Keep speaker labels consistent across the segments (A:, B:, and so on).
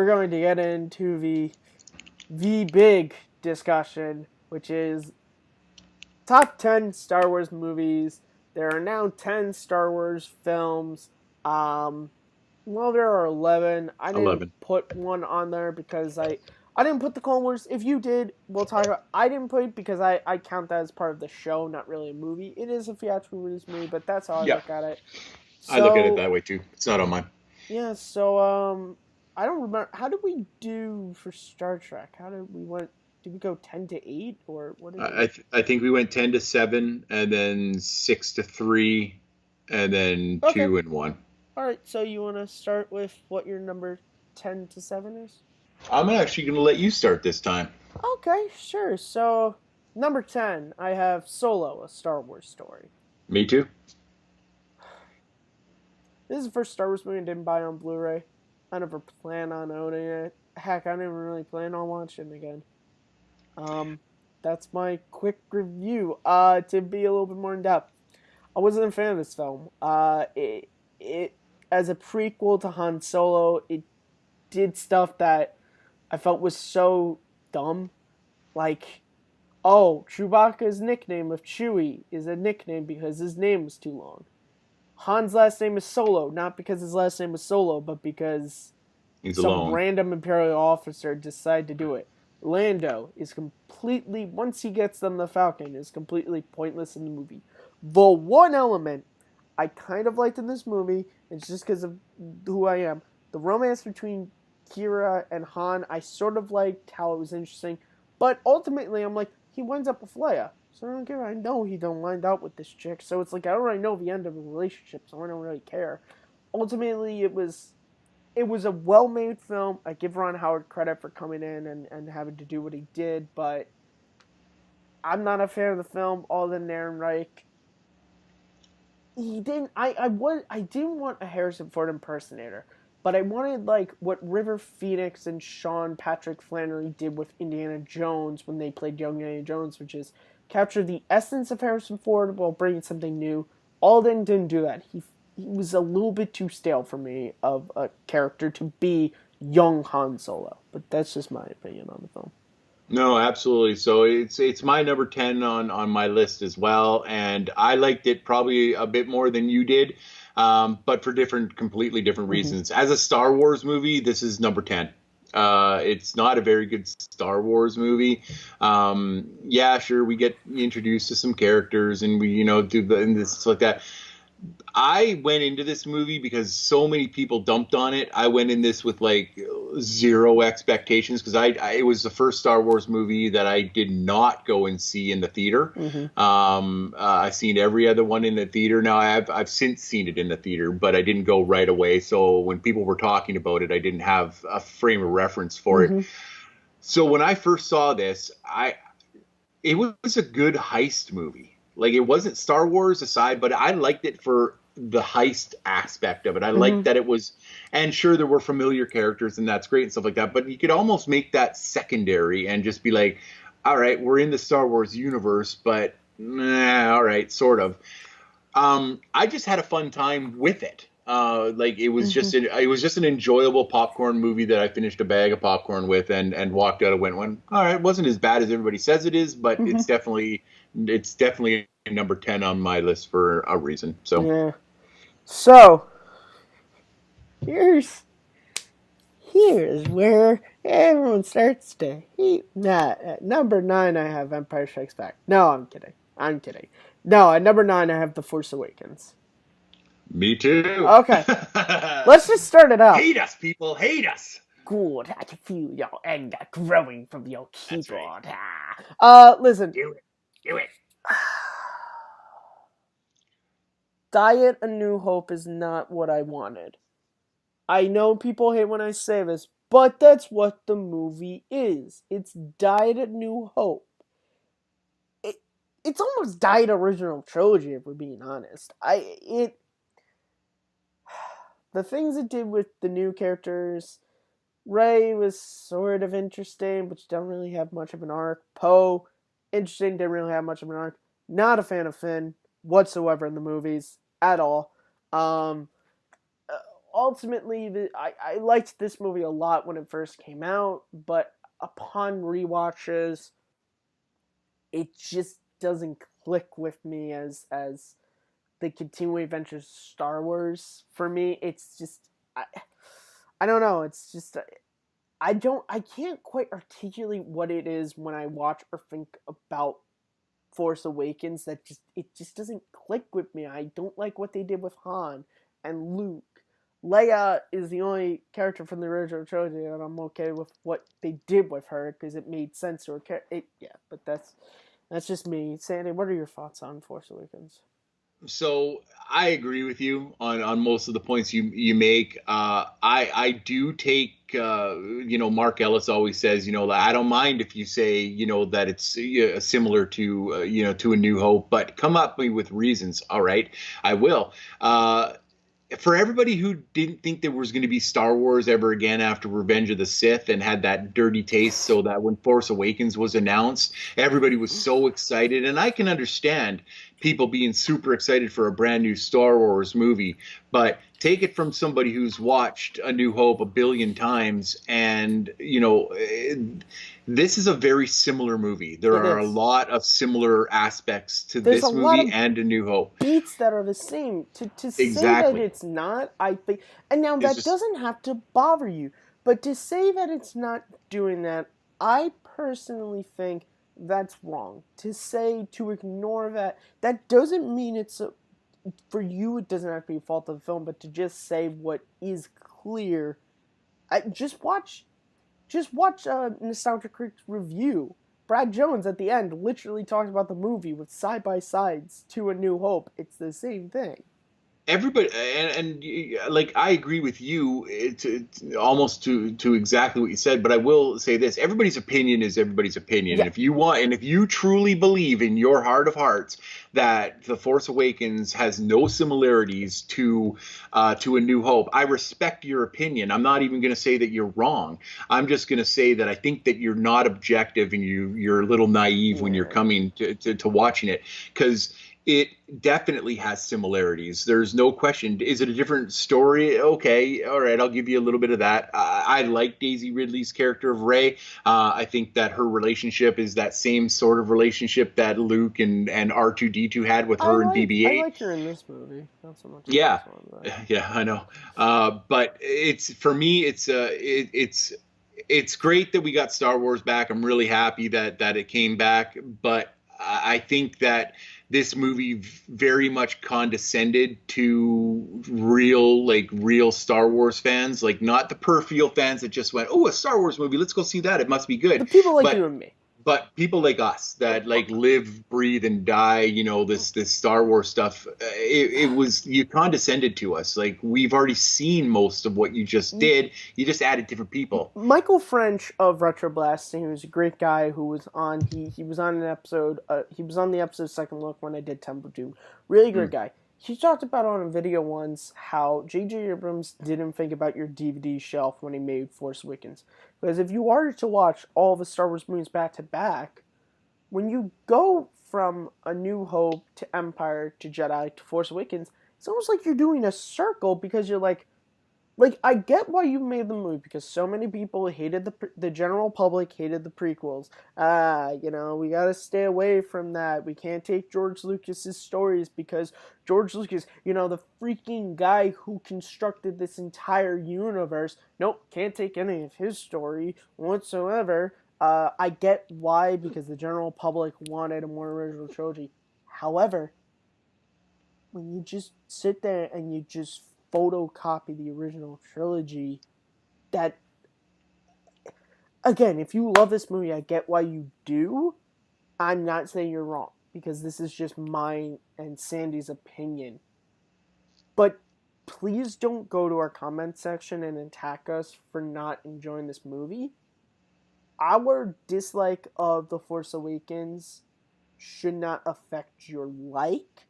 A: going to get into the big discussion, which is top 10 Star Wars movies. There are now 10 Star Wars films. Well, there are 11. I didn't
B: 11.
A: put one on there because I didn't put the Clone Wars. If you did, we'll talk about. I didn't put it because I count that as part of the show, not really a movie. It is a theatrical release movie, but that's how I
B: Yeah,
A: look at it.
B: I look at it
A: So
B: that way too. It's not on mine.
A: yeah, so I don't remember. How did we do for Star Trek? How did we went? Did we go 10-8 or what did we?
B: I think we went 10-7, and then 6-3, and then
A: Okay,
B: 2-1.
A: all right. So you want to start with what your number 10-7 is?
B: I'm actually going to let you start this time.
A: Okay, sure. So number 10, I have Solo: A Star Wars Story.
B: Me too.
A: This is the first Star Wars movie I didn't buy on Blu-ray. I never plan on owning it. Heck, I didn't really plan on watching it again. Um, that's my quick review. To be a little bit more in depth, I wasn't a fan of this film. It as a prequel to Han Solo, it did stuff that I felt was so dumb. Like, oh, Chewbacca's nickname of Chewie is a nickname because his name was too long. Han's last name is Solo, not because his last name was Solo, but because
B: He's
A: some
B: alone.
A: random Imperial officer decided to do it. Lando is completely, once he gets them the Falcon, is completely pointless in the movie. The one element I kind of liked in this movie, it's just because of who I am, the romance between Kira and Han, I sort of liked how it was interesting, but ultimately I'm like, he winds up with Leia. So I don't care. I know he don't wind up with this chick. So it's like I don't really know the end of the relationship, so I don't really care. Ultimately, it was a well-made film. I give Ron Howard credit for coming in and having to do what he did, but I'm not a fan of the film. All than Aaron Reich, he didn't. I didn't want a Harrison Ford impersonator, but I wanted like what River Phoenix and Sean Patrick Flannery did with Indiana Jones when they played young Indiana Jones, which is capture the essence of Harrison Ford while bringing something new. Alden didn't do that. He was a little bit too stale for me of a character to be young Han Solo. But that's just my opinion on the film.
B: No, absolutely. So it's my number 10 on my list as well, and I liked it probably a bit more than you did, but for completely different
A: Mm-hmm.
B: reasons. As a Star Wars movie, this is number 10. It's not a very good Star Wars movie. Yeah, sure, we get introduced to some characters, and we do and this like that. I went into this movie because so many people dumped on it. I went in this with like zero expectations because it was the first Star Wars movie that I did not go and see in the theater.
A: Mm-hmm.
B: I've seen every other one in the theater. Now I've since seen it in the theater, but I didn't go right away. So when people were talking about it, I didn't have a frame of reference for it.
A: Mm-hmm.
B: So when I first saw this, it was a good heist movie. Like it wasn't Star Wars aside, but I liked it for the heist aspect of it. I liked
A: Mm-hmm.
B: that it was, and sure there were familiar characters and that's great and stuff like that, but you could almost make that secondary and just be like, all right, we're in the Star Wars universe, but all right, sort of. I just had a fun time with it. Like it was
A: Mm-hmm.
B: it was just an enjoyable popcorn movie that I finished a bag of popcorn with and walked out and went, all right, it wasn't as bad as everybody says it is, but
A: Mm-hmm.
B: it's definitely number 10 on my list for a reason. So
A: Yeah. So here's here's where everyone starts to hate. Nah, at number 9, I have Empire Strikes Back. No, I'm kidding. I'm kidding. No, at number 9, I have The Force Awakens.
B: me too.
A: Okay, let's just start it out.
B: Hate us, people, hate us.
A: Good, I can feel your anger growing from your
B: That's right.
A: keyboard. Listen.
B: Do it. Do it.
A: Diet A New Hope is not what I wanted. I know people hate when I say this, but that's what the movie is. It's Diet A New Hope. It's almost Diet Original Trilogy, if we're being honest. The things it did with the new characters, Rey was sort of interesting, but you don't really have much of an arc. Poe, interesting, didn't really have much of an arc. Not a fan of Finn whatsoever in the movies at all. Um, ultimately, I liked this movie a lot when it first came out, but upon rewatches, it just doesn't click with me as the continuing adventures of Star Wars. For me, it's just I don't know. It's just I can't quite articulate what it is when I watch or think about Force Awakens that it just doesn't click with me. I don't like what they did with Han and Luke. Leia is the only character from the original trilogy, and I'm okay with what they did with her because it made sense to her. Yeah, but that's just me. Sandy, what are your thoughts on Force Awakens?
B: So I agree with you on most of the points you make. I do take Mark Ellis always says I don't mind if you say that it's similar to to A New Hope, but come up with reasons. All right, I will. For everybody who didn't think there was going to be Star Wars ever again after Revenge of the Sith and had that dirty taste, so that when Force Awakens was announced, everybody was so excited. And I can understand people being super excited for a brand new Star Wars movie, but take it from somebody who's watched A New Hope a billion times, and this is a very similar movie. There are a lot of similar aspects to this movie and A New Hope.
A: Beats that are the same. To say that it's not, I think, and now that doesn't have to bother you, but to say that it's not doing that, I personally think that's wrong. To ignore that doesn't mean it's for you. It doesn't have to be a fault of the film, but to just say what is clear, just watch Nostalgia Critic's review. Brad Jones at the end literally talks about the movie with side by sides to A New Hope. It's the same thing.
B: Everybody and like I agree with you almost to exactly what you said, but I will say this: everybody's opinion is everybody's opinion.
A: Yeah.
B: And if you truly believe in your heart of hearts that The Force Awakens has no similarities to A New Hope, I respect your opinion. I'm not even going to say that you're wrong. I'm just going to say that I think that you're not objective and you're a little naive when you're coming to watching it, because it definitely has similarities. There's no question. Is it a different story? Okay, all right, I'll give you a little bit of that. I like Daisy Ridley's character of Rey. I think that her relationship is that same sort of relationship that Luke and R2-D2 had with her and BB-8.
A: I like her in this movie, not so much.
B: Yeah, I know. But it's for me, it's great that we got Star Wars back. I'm really happy that it came back, but I think that this movie very much condescended to real Star Wars fans, like not the peripheral fans that just went, "Oh, a Star Wars movie, let's go see that. It must be good."
A: The people like you and me.
B: But people like us that like live, breathe, and die, this Star Wars stuff, it was, you condescended to us. Like, we've already seen most of what you just did. You just added different people.
A: Michael French of Retro Blasting, who's a great guy who was on, he was on an episode, he was on the episode Second Look when I did Temple Doom. Really great guy. He talked about on a video once how J.J. Abrams didn't think about your DVD shelf when he made Force Awakens. Because if you were to watch all the Star Wars movies back to back, when you go from A New Hope to Empire to Jedi to Force Awakens, it's almost like you're doing a circle, because you're like, I get why you made the movie, because so many people hated the general public hated the prequels. We gotta stay away from that. We can't take George Lucas's stories because George Lucas, the freaking guy who constructed this entire universe, nope, can't take any of his story whatsoever. I get why, because the general public wanted a more original trilogy. However, when you just sit there and you just photocopy the original trilogy, that, again, if you love this movie, I get why you do. I'm not saying you're wrong, because this is just mine and Sandy's opinion. But please don't go to our comment section and attack us for not enjoying this movie. Our dislike of The Force Awakens should not affect your like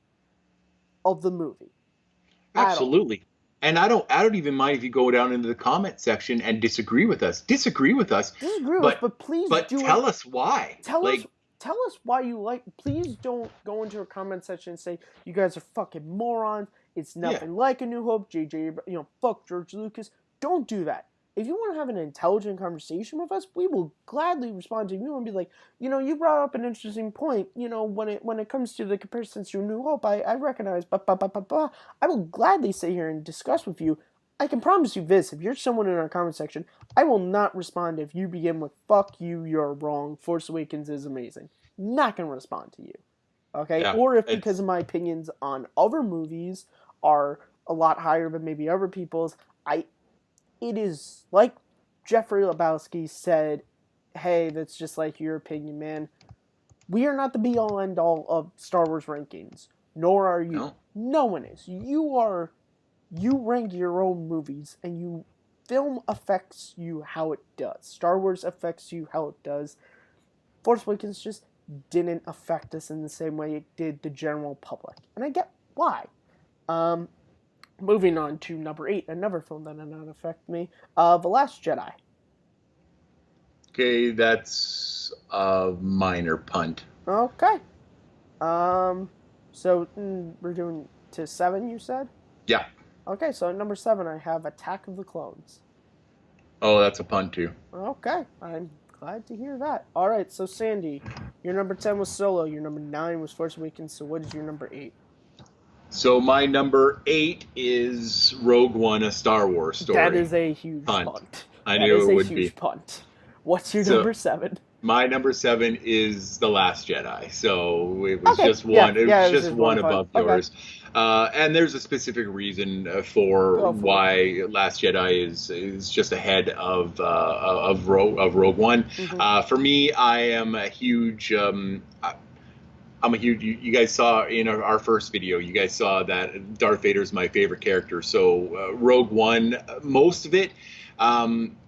A: of the movie.
B: Absolutely. And I don't even mind if you go down into the comment section and disagree with us. But please tell us why.
A: Tell us why you like. Please don't go into a comment section and say you guys are fucking morons. It's nothing like A New Hope. Fuck George Lucas. Don't do that. If you want to have an intelligent conversation with us, we will gladly respond to you and be like, you brought up an interesting point. When it comes to the comparisons to A New Hope, I recognize, I will gladly sit here and discuss with you. I can promise you this, if you're someone in our comment section, I will not respond if you begin with, fuck you, you're wrong, Force Awakens is amazing. Not going to respond to you. Okay?
B: Yeah,
A: or if because of my opinions on other movies are a lot higher than maybe other people's, it is like Jeffrey Lebowski said, hey, that's just like your opinion, man. We are not the be-all, end-all of Star Wars rankings, nor are you. No one is. You rank your own movies, and film affects you how it does. Star Wars affects you how it does. Force Awakens just didn't affect us in the same way it did the general public. And I get why. Moving on to number 8, another film that did not affect me, The Last Jedi.
B: Okay, that's a minor punt.
A: Okay. So we're doing to 7, you said?
B: Yeah.
A: Okay, so at number 7, I have Attack of the Clones.
B: Oh, that's a punt too.
A: Okay, I'm glad to hear that. All right, so Sandy, your number 10 was Solo. Your number 9 was Force Awakens. So what is your number 8?
B: So my number 8 is Rogue One, a Star Wars story.
A: That is a huge punt.
B: I knew it would be.
A: That is a huge punt. What's your number 7?
B: My number 7 is The Last Jedi. So it was just one. It was just one above yours. And there's a specific reason for why Last Jedi is just ahead of Rogue One.
A: Mm-hmm.
B: For me, I am a huge. You guys saw in our first video, you guys saw that Darth Vader is my favorite character. So Rogue One, most of it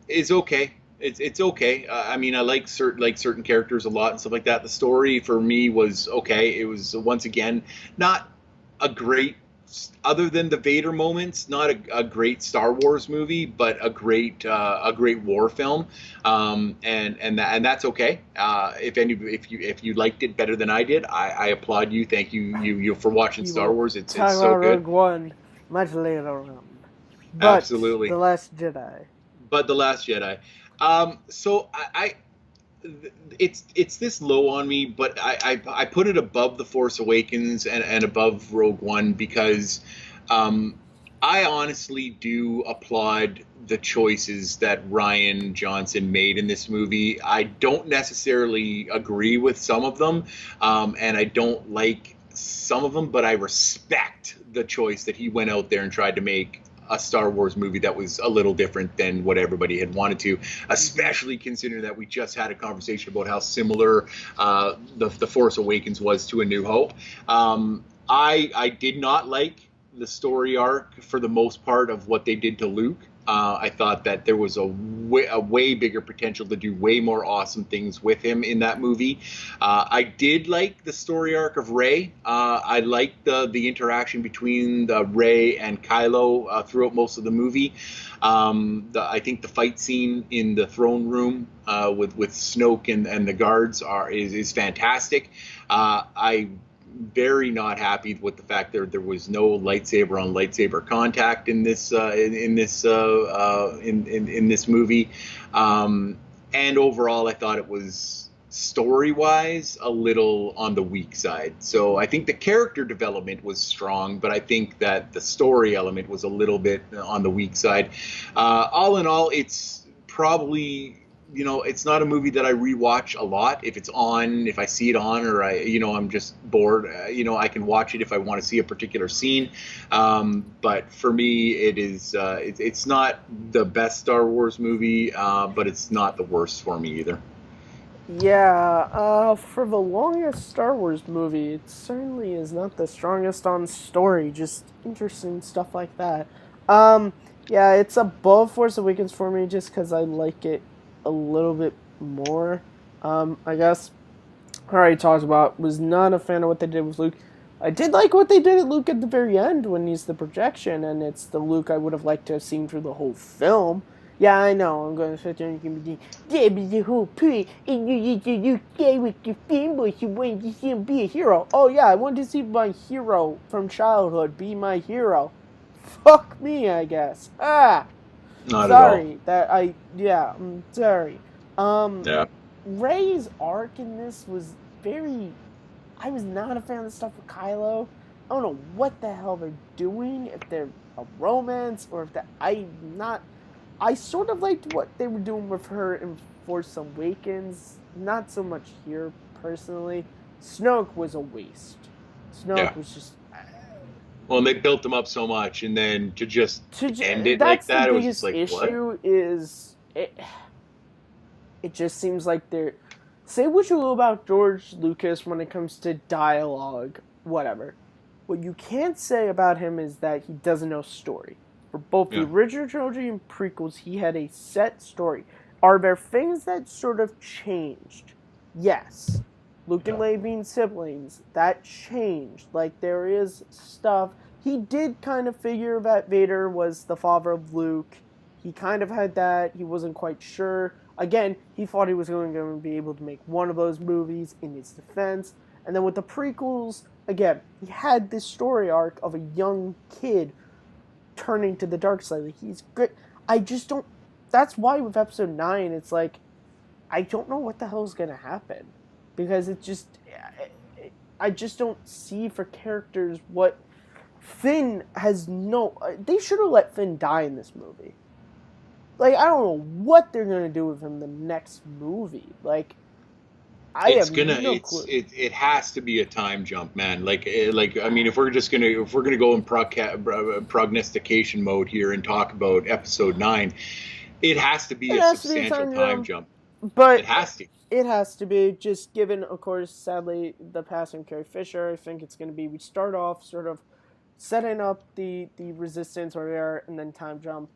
B: is okay. It's okay. I mean, I like certain characters a lot and stuff like that. The story for me was okay. It was once again not a great, other than the Vader moments, not a great Star Wars movie, but a great war film. And that's okay. If you liked it better than I did, I applaud you. Thank you for watching Star Wars. It's so good.
A: Rogue One much later on.
B: But absolutely.
A: The Last Jedi.
B: But The Last Jedi. So it's this low on me, but I put it above The Force Awakens and above Rogue One because I honestly do applaud the choices that Rian Johnson made in this movie. I don't necessarily agree with some of them, and I don't like some of them, but I respect the choice that he went out there and tried to make a Star Wars movie that was a little different than what everybody had wanted to, especially considering that we just had a conversation about how similar the Force Awakens was to A New Hope. I did not like the story arc for the most part of what they did to Luke. I thought that there was a way bigger potential to do way more awesome things with him in that movie. I did like the story arc of Rey. I liked the interaction between Rey and Kylo throughout most of the movie. I think the fight scene in the throne room with Snoke and the guards is fantastic. I'm very not happy with the fact that there was no lightsaber on lightsaber contact in this movie, and overall I thought it was story-wise a little on the weak side. So I think the character development was strong, but I think that the story element was a little bit on the weak side. All in all, it's probably, it's not a movie that I rewatch a lot. If it's on, if I see it on, or I'm just bored, I can watch it if I want to see a particular scene. But for me, it is, it's not the best Star Wars movie, but it's not the worst for me either.
A: Yeah, for the longest Star Wars movie, it certainly is not the strongest on story, just interesting stuff like that. Yeah, it's above Force Awakens for me just because I like it a little bit more. I guess I already talked about, was not a fan of what they did with Luke. I did like what they did at Luke at the very end when he's the projection, and it's the Luke I would have liked to have seen through the whole film. Yeah, I know. I'm going to sit there and you can be yeah, but the whole point, and you stay with your family. You want to see him be a hero. Oh yeah, I want to see my hero from childhood be my hero. Fuck me, I guess.
B: Not at all.
A: Sorry that I. Yeah, I'm sorry. Um,
B: Yeah.
A: Ray's arc in this was very. I was not a fan of the stuff with Kylo. I don't know what the hell they're doing. If they're a romance or if that I'm not. I sort of liked what they were doing with her in Force Awakens. Not so much here personally. Snoke was a waste.
B: Yeah.
A: Snoke was just
B: Well, and they built them up so much, and then to just end it like
A: that's the
B: that, it was just
A: biggest
B: like, what?
A: issue is it just seems like they're say what you will about George Lucas when it comes to dialogue, whatever. What you can't say about him is that he doesn't know story. For both the
B: Yeah.
A: original trilogy and prequels, he had a set story. Are there things that sort of changed? Yes. Luke and
B: Yeah.
A: Leia being siblings, that changed. Like, there is stuff. He did kind of figure that Vader was the father of Luke. He kind of had that. He wasn't quite sure. Again, he thought he was going to be able to make one of those movies in his defense. And then with the prequels, again, he had this story arc of a young kid turning to the dark side. Like, he's great. I just don't. That's why with episode 9, it's like, I don't know what the hell is going to happen. Because it just. I just don't see for characters what. Finn has no. They should have let Finn die in this movie. Like, I don't know what they're going to do with him in the next movie. Like, I have no clue.
B: It has to be a time jump, man. Like I mean, if we're gonna go in prognostication mode here and talk about episode 9, it has to be
A: It
B: a
A: has to be a
B: substantial time jump.
A: But
B: It has to.
A: it has to be, just given, of course, sadly, the passing of Carrie Fisher. I think it's going to be, we start off sort of setting up the resistance or there, and then time jump.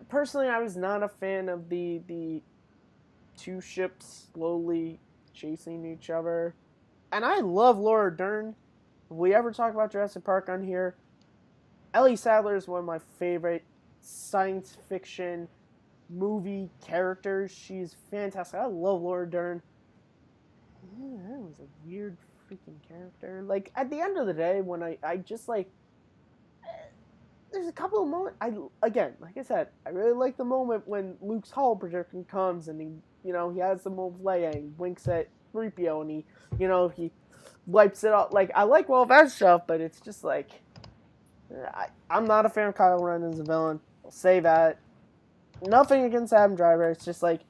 A: Personally, I was not a fan of the two ships slowly chasing each other. And I love Laura Dern. If we ever talk about Jurassic Park on here, Ellie Sattler is one of my favorite science fiction movie characters. She's fantastic. I love Laura Dern. Yeah, that was a weird freaking character. Like, at the end of the day, when I just like, there's a couple of moments. Again, like I said, I really like the moment when Luke's holo projection comes and he has the move Leia and he winks at 3PO and he wipes it off. Like, I like all that stuff, but it's just like, I'm not a fan of Kylo Ren as a villain. I'll say that. Nothing against Adam Driver. It's just like,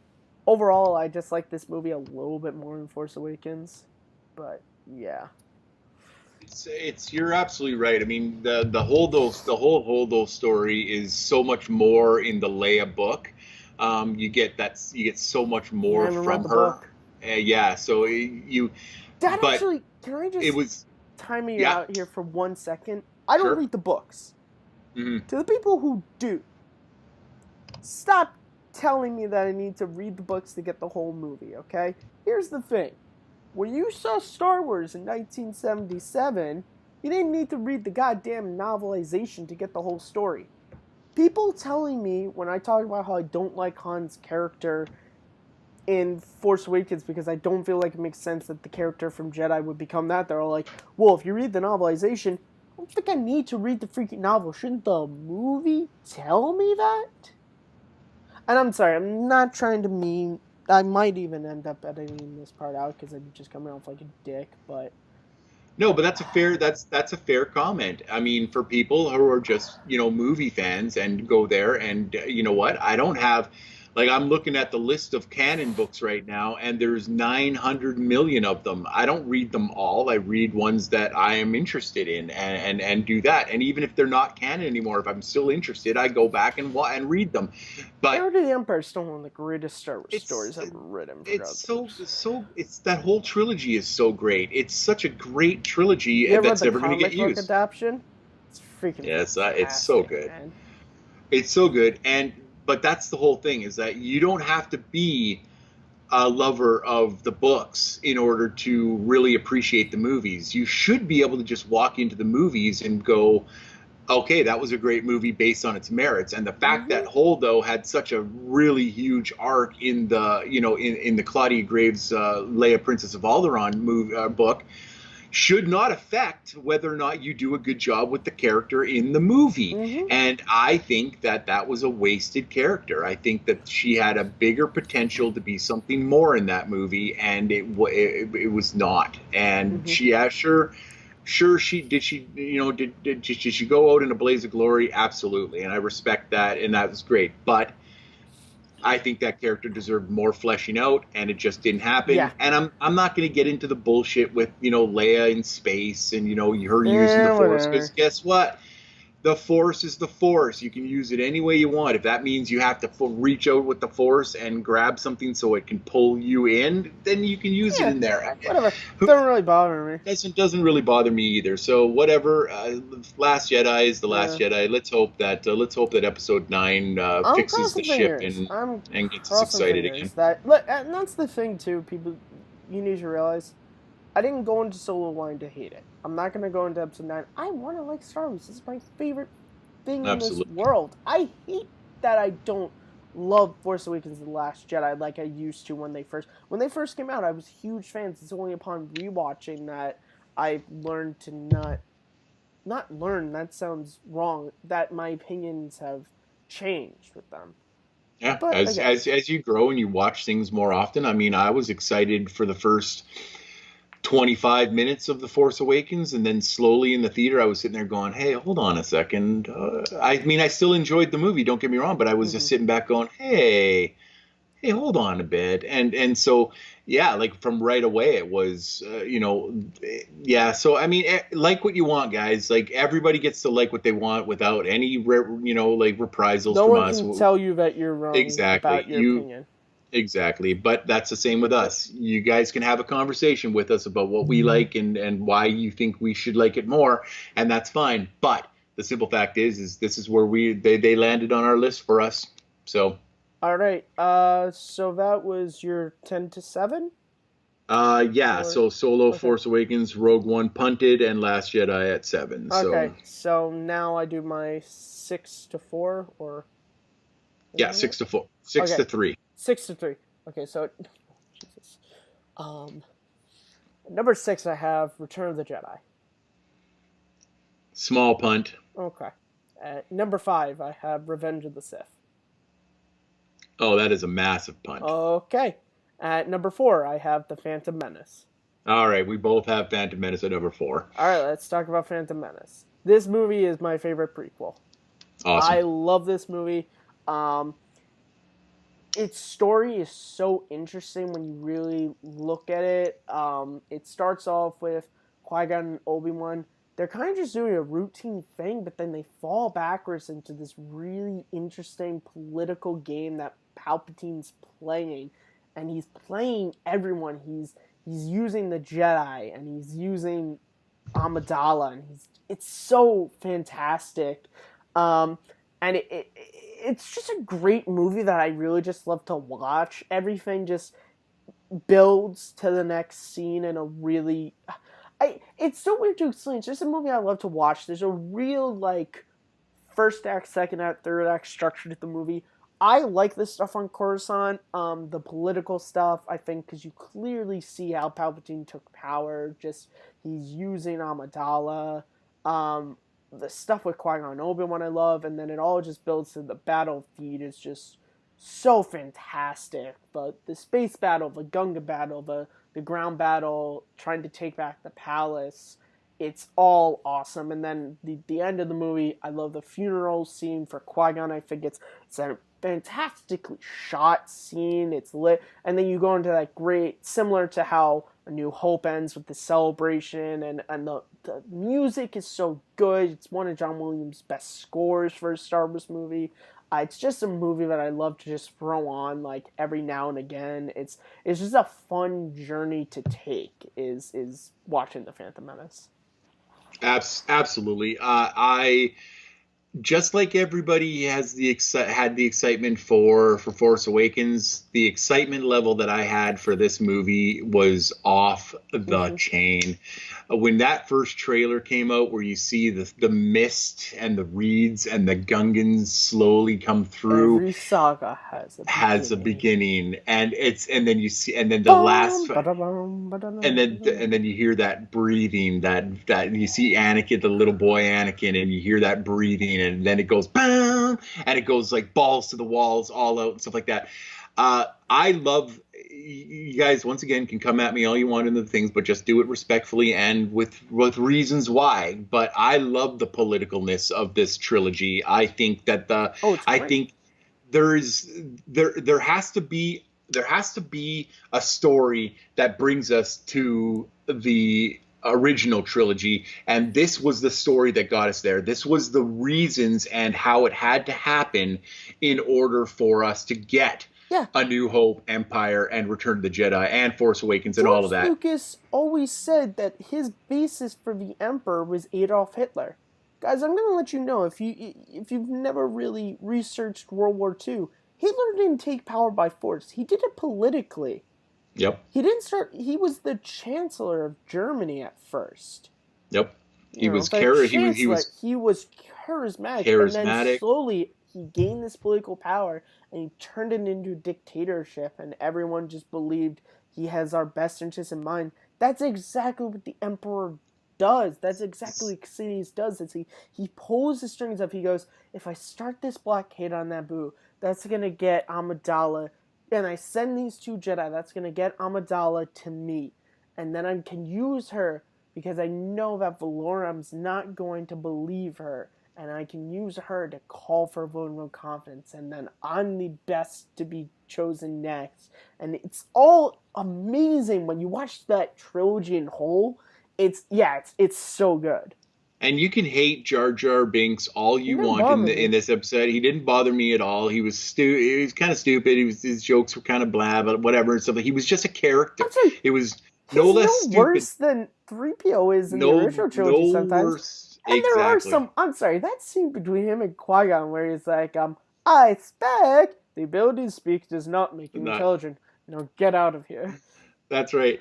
A: overall, I just like this movie a little bit more than Force Awakens. But yeah.
B: It's you're absolutely right. I mean, the whole Holdo story is so much more in the Leia book. You get so much more
A: haven't read
B: from
A: the
B: her.
A: book.
B: Yeah, so you
A: That
B: but
A: actually, can I just
B: it was
A: time you
B: yeah,
A: out here for 1 second? I don't
B: sure.
A: read the books.
B: Hmm.
A: To the people who do, stop telling me that I need to read the books to get the whole movie, okay? Here's the thing. When you saw Star Wars in 1977, you didn't need to read the goddamn novelization to get the whole story. People telling me when I talk about how I don't like Han's character in Force Awakens because I don't feel like it makes sense that the character from Jedi would become that, they're all like, well, if you read the novelization, I don't think I need to read the freaking novel. Shouldn't the movie tell me that? And I'm sorry, I'm not trying to mean. I might even end up editing this part out because I'm just coming off like a dick, but
B: No, but that's a fair comment. I mean, for people who are just, movie fans and go there and you know what? I don't have like I'm looking at the list of canon books right now and there's 900 million of them. I don't read them all. I read ones that I am interested in and do that. And even if they're not canon anymore, if I'm still interested, I go back and read them. But
A: Heir to the Empire is still one of the greatest Star Wars stories
B: it's
A: ever written. For
B: it's
A: God's
B: so
A: sakes.
B: so it's that whole trilogy is so great. It's such a great trilogy
A: You ever read
B: that's
A: the
B: never going to get
A: comic book
B: used.
A: adaptation? It's freaking
B: Yes,
A: fantastic,
B: it's so good.
A: man.
B: It's so good, but that's the whole thing is that you don't have to be a lover of the books in order to really appreciate the movies. You should be able to just walk into the movies and go, okay, that was a great movie based on its merits. And the fact
A: Mm-hmm.
B: that Holdo had such a really huge arc in the, in the Claudia Graves Leia Princess of Alderaan book should not affect whether or not you do a good job with the character in the movie.
A: Mm-hmm.
B: And I think that that was a wasted character. I think that she had a bigger potential to be something more in that movie, and it was not. And
A: Mm-hmm.
B: she, yeah, sure she did she go out in a blaze of glory? Absolutely, and I respect that, and that was great. But I think that character deserved more fleshing out, and it just didn't
A: Yeah.
B: happen. And I'm not going to get into the bullshit with Leia in space and her using the
A: Yeah,
B: Force, because
A: whatever.
B: guess what? The Force is the Force. You can use it any way you want. If that means you have to reach out with the Force and grab something so it can pull you in, then you can use it
A: Yeah,
B: in there.
A: whatever. Doesn't really bother me.
B: Doesn't really bother me either. So whatever. Last Jedi is the Last
A: Yeah.
B: Jedi. Let's hope that Episode 9
A: I'm
B: fixes the
A: crossing
B: ship
A: fingers. I'm
B: and gets us
A: crossing
B: excited again.
A: fingers that look, and that's the thing too. People, you need to realize, I didn't go into Solo line to hate it. I'm not gonna go into Episode 9. I want to like Star Wars. This is my favorite thing in this
B: Absolutely.
A: world. I hate that I don't love Force Awakens and The Last Jedi like I used to when they first came out. I was huge fans. It's only upon rewatching that I learned to not learn. That sounds wrong. That my opinions have changed with them.
B: Yeah,
A: But
B: as
A: again,
B: as you grow and you watch things more often, I mean, I was excited for the first 25 minutes of The Force Awakens, and then slowly in the theater, I was sitting there going, "Hey, hold on a second." I mean, I still enjoyed the movie, don't get me wrong, but I was just
A: mm-hmm.
B: sitting back going, "Hey, hold on a bit." And so, yeah, like from right away, it was, yeah. So I mean, like what you want, guys. Like everybody gets to like what they want without any, like reprisals
A: No
B: from
A: one
B: us.
A: can tell you that you're wrong
B: Exactly.
A: about your opinion.
B: Exactly. But that's the same with us. You guys can have a conversation with us about what we like and why you think we should like it more, and that's fine. But the simple fact is this is where they landed on our list for us. So,
A: All right. So that was your 10-7,
B: yeah.
A: or
B: So Solo,
A: okay.
B: Force Awakens, Rogue One punted, and Last Jedi at 7. So
A: Okay. So now I do my 6-4, or is
B: yeah,
A: that it?
B: 6-4, six
A: Okay,
B: to three.
A: 6-3. Okay. So Jesus. Um, number 6 I have Return of the Jedi.
B: Small punt.
A: Okay. At number 5 I have Revenge of the Sith.
B: Oh, that is a massive punt.
A: Okay. At number 4 I have The Phantom Menace.
B: All right, we both have Phantom Menace at number 4.
A: All right, let's talk about Phantom Menace. This movie is my favorite prequel.
B: Awesome.
A: I love this movie. Its story is so interesting when you really look at it. It starts off with Qui-Gon and Obi-Wan. They're kind of just doing a routine thing, but then they fall backwards into this really interesting political game that Palpatine's playing, and he's playing everyone. He's using the Jedi, and he's using Amidala, and it's so fantastic. Um, and it's just a great movie that I really just love to watch. Everything just builds to the next scene in a really it's so weird to explain. It's just a movie I love to watch. There's a real like first act, second act, third act structure to the movie. I like this stuff on Coruscant, the political stuff. I think because you clearly see how Palpatine took power. Just he's using Amidala. The stuff with Qui-Gon and Obi-Wan I love, and then it all just builds to the battle feed is just so fantastic. But the space battle, the Gunga battle, the ground battle, trying to take back the palace, it's all awesome. And then the end of the movie, I love the funeral scene for Qui-Gon. I think it's a fantastically shot scene. It's lit, and then you go into that great, similar to how A New Hope ends with the celebration, and the music is so good. It's one of John Williams' best scores for a Star Wars movie. It's just a movie that I love to just throw on like every now and again. It's just a fun journey to take. Is watching the Phantom Menace.
B: Absolutely. I just like everybody has had the excitement for Force Awakens. The excitement level that I had for this movie was off the chain. When that first trailer came out, where you see the mist and the reeds and the Gungans slowly come through,
A: Every saga has a
B: beginning, and then you see, and then the last,
A: Bum, ba-da-bum, ba-da-dum,
B: and then you hear that breathing, that you see Anakin, the little boy Anakin, and you hear that breathing, and then it goes bam, and it goes like balls to the walls, all out and stuff like that. I love, you guys once again can come at me all you want in the things, but just do it respectfully and with reasons why. But I love the politicalness of this trilogy. I think that
A: it's
B: I
A: great.
B: think there has to be a story that brings us to the original trilogy, and this was the story that got us there. This was the reasons and how it had to happen in order for us to get A New Hope, Empire, and Return of the Jedi, and Force Awakens, and all of that.
A: George Lucas always said that his basis for the Emperor was Adolf Hitler. Guys, I'm gonna let you know, if you've never really researched World War II, Hitler didn't take power by force. He did it politically.
B: Yep.
A: He was the Chancellor of Germany at first.
B: Yep. He was
A: charismatic. And
B: Charismatic.
A: then slowly he gained this political power and he turned it into dictatorship, and everyone just believed he has our best interests in mind. That's exactly what the Emperor does. That's exactly what Sidious does. He pulls the strings up. He goes, if I start this blockade on Naboo, that's going to get Amidala, and I send these two Jedi, that's going to get Amidala to me. And then I can use her because I know that Valorum's not going to believe her. And I can use her to call for a vote of no confidence. And then I'm the best to be chosen next. And it's all amazing when you watch that trilogy in whole. It's so good.
B: And you can hate Jar Jar Binks all you want in this episode. He didn't bother me at all. He was he was kind of stupid. His jokes were kind of blah, but whatever and stuff. He was just a character. It was no less stupid.
A: Worse than 3PO is in the original trilogy sometimes.
B: Worse.
A: And
B: exactly.
A: There are some. I'm sorry, that scene between him and Qui-Gon where he's like, I expect the ability to speak does not make you intelligent. No, get out of here.
B: That's right.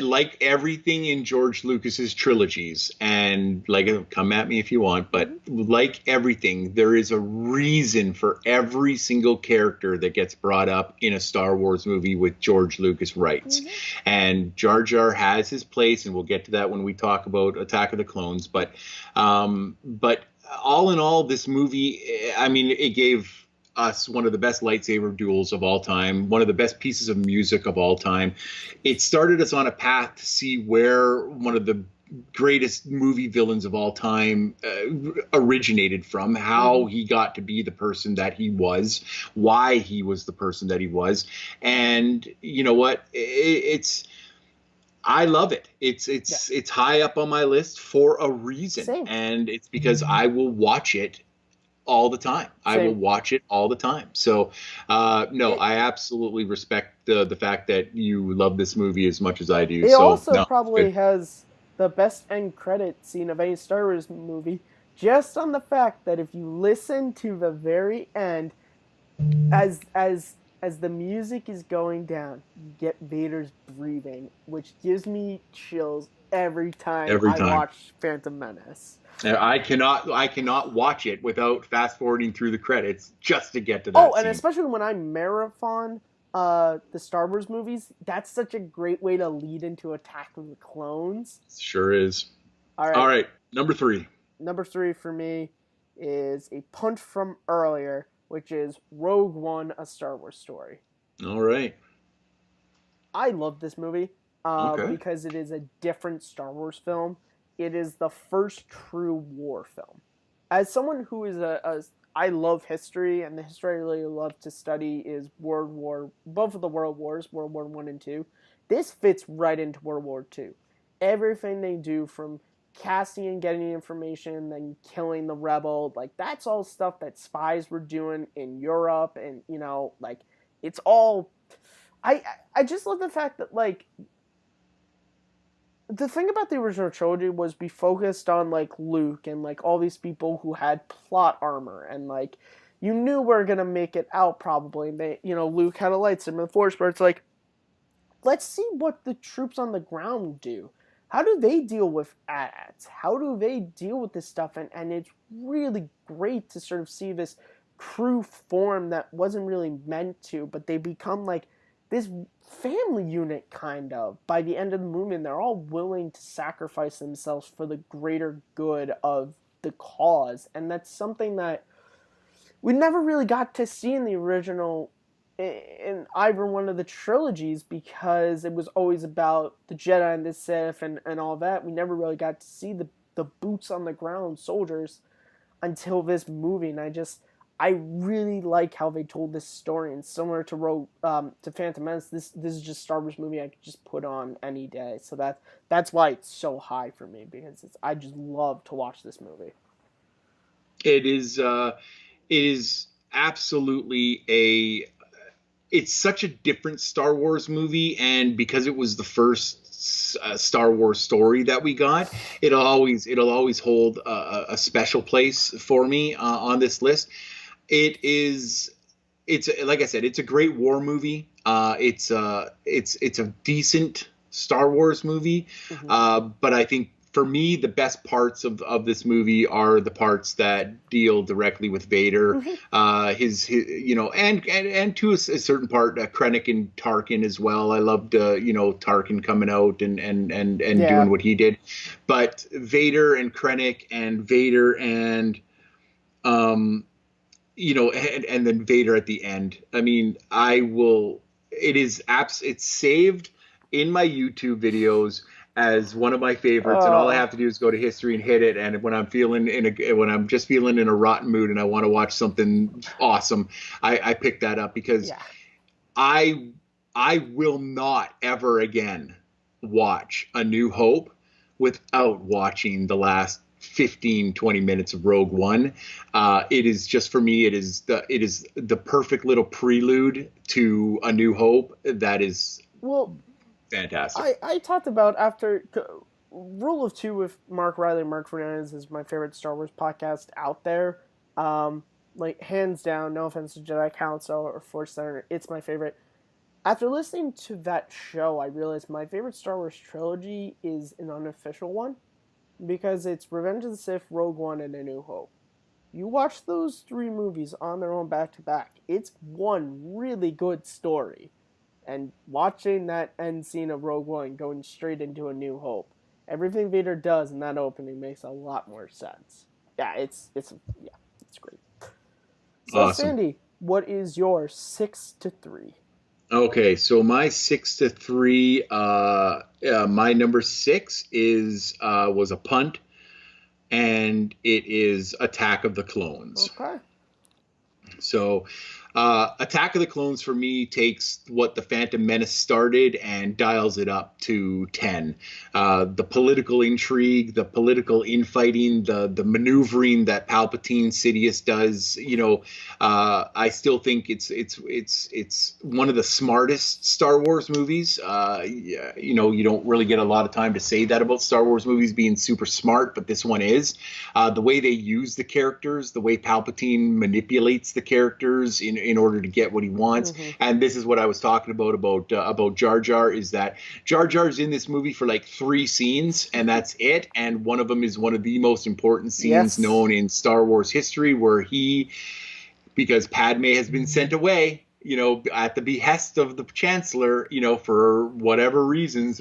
B: Like everything in George Lucas's trilogies, and like, come at me if you want, but like everything, there is a reason for every single character that gets brought up in a Star Wars movie with George Lucas writes. And Jar Jar has his place, and we'll get to that when we talk about Attack of the Clones. But all in all, this movie, I mean, it gave us one of the best lightsaber duels of all time, one of the best pieces of music of all time. It started us on a path to see where one of the greatest movie villains of all time originated from, how he got to be the person that he was, why he was the person that he was. And you know what? I love it. It's high up on my list for a reason.
A: Same.
B: And it's because I will watch it all the time. I will watch it all the time. So, I absolutely respect the fact that you love this movie as much as I do.
A: It also probably has the best end credit scene of any Star Wars movie, just on the fact that if you listen to the very end, as the music is going down, you get Vader's breathing, which gives me chills every time I watch Phantom Menace.
B: I cannot watch it without fast forwarding through the credits just to get to that.
A: And especially when I marathon the Star Wars movies, that's such a great way to lead into Attack of the Clones.
B: Sure is. All right. Number 3.
A: Number 3 for me is a punt from earlier, which is Rogue One: A Star Wars Story.
B: All right.
A: I love this movie because it is a different Star Wars film. It is the first true war film. As someone who is I love history, and the history I really love to study is both of the World Wars, World War I and II. This fits right into World War II. Everything they do, from casting and getting information, then killing the rebel, like, that's all stuff that spies were doing in Europe, and, it's all... I just love the fact that, like, the thing about the original trilogy was we focused on, like, Luke and, like, all these people who had plot armor, and, like, you knew we were gonna make it out, probably. Luke had a lightsaber in the Force, but it's like, let's see what the troops on the ground do. How do they deal with ads? How do they deal with this stuff? And it's really great to sort of see this crew form that wasn't really meant to, but they become like this family unit kind of by the end of the movie, and they're all willing to sacrifice themselves for the greater good of the cause. And that's something that we never really got to see in the original, in either one of the trilogies, because it was always about the Jedi and the Sith and all that. We never really got to see the boots on the ground soldiers until this movie, and I really like how they told this story. And similar to Phantom Menace, this is just Star Wars movie I could just put on any day. So that's why it's so high for me, because I just love to watch this movie.
B: It is absolutely it's such a different Star Wars movie, and because it was the first Star Wars story that we got, it'll always hold a special place for me on this list. It's like I said, it's a great war movie. It's a decent Star Wars movie, but I think for me, the best parts of this movie are the parts that deal directly with Vader, his and to a certain part, Krennic and Tarkin as well. I loved Tarkin coming out and doing what he did, but Vader and Krennic and Vader and and then Vader at the end. I mean, it's saved in my YouTube videos as one of my favorites, and all I have to do is go to history and hit it. And when I'm just feeling in a rotten mood and I want to watch something awesome, I pick that up, because I will not ever again watch A New Hope without watching the last 15-20 minutes of Rogue One. It is just, for me, it is the perfect little prelude to A New Hope that is fantastic.
A: I talked about, after Rule of Two with Mark Riley, Mark Fernandez is my favorite Star Wars podcast out there. Like, hands down, no offense to Jedi Council or Force Center, it's my favorite. After listening to that show, I realized my favorite Star Wars trilogy is an unofficial one, because it's Revenge of the Sith, Rogue One, and A New Hope. You watch those three movies on their own back to back, it's one really good story. And watching that end scene of Rogue One going straight into A New Hope, everything Vader does in that opening makes a lot more sense. Yeah, it's great. So,
B: awesome.
A: Sandy, what is your 6-3?
B: Okay, so my 6-3, my number 6 was a punt, and it is Attack of the Clones.
A: Okay.
B: So, Attack of the Clones for me takes what the Phantom Menace started and dials it up to 10. The political intrigue, the political infighting, the maneuvering that Palpatine Sidious does. I still think it's one of the smartest Star Wars movies. You don't really get a lot of time to say that about Star Wars movies being super smart, but this one is. The way they use the characters, the way Palpatine manipulates the characters in order to get what he wants. And this is what I was talking about Jar Jar, is that Jar Jar's in this movie for like 3 scenes, and that's it. And one of them is one of the most important scenes known in Star Wars history, where because Padme has been sent away, at the behest of the Chancellor, for whatever reasons,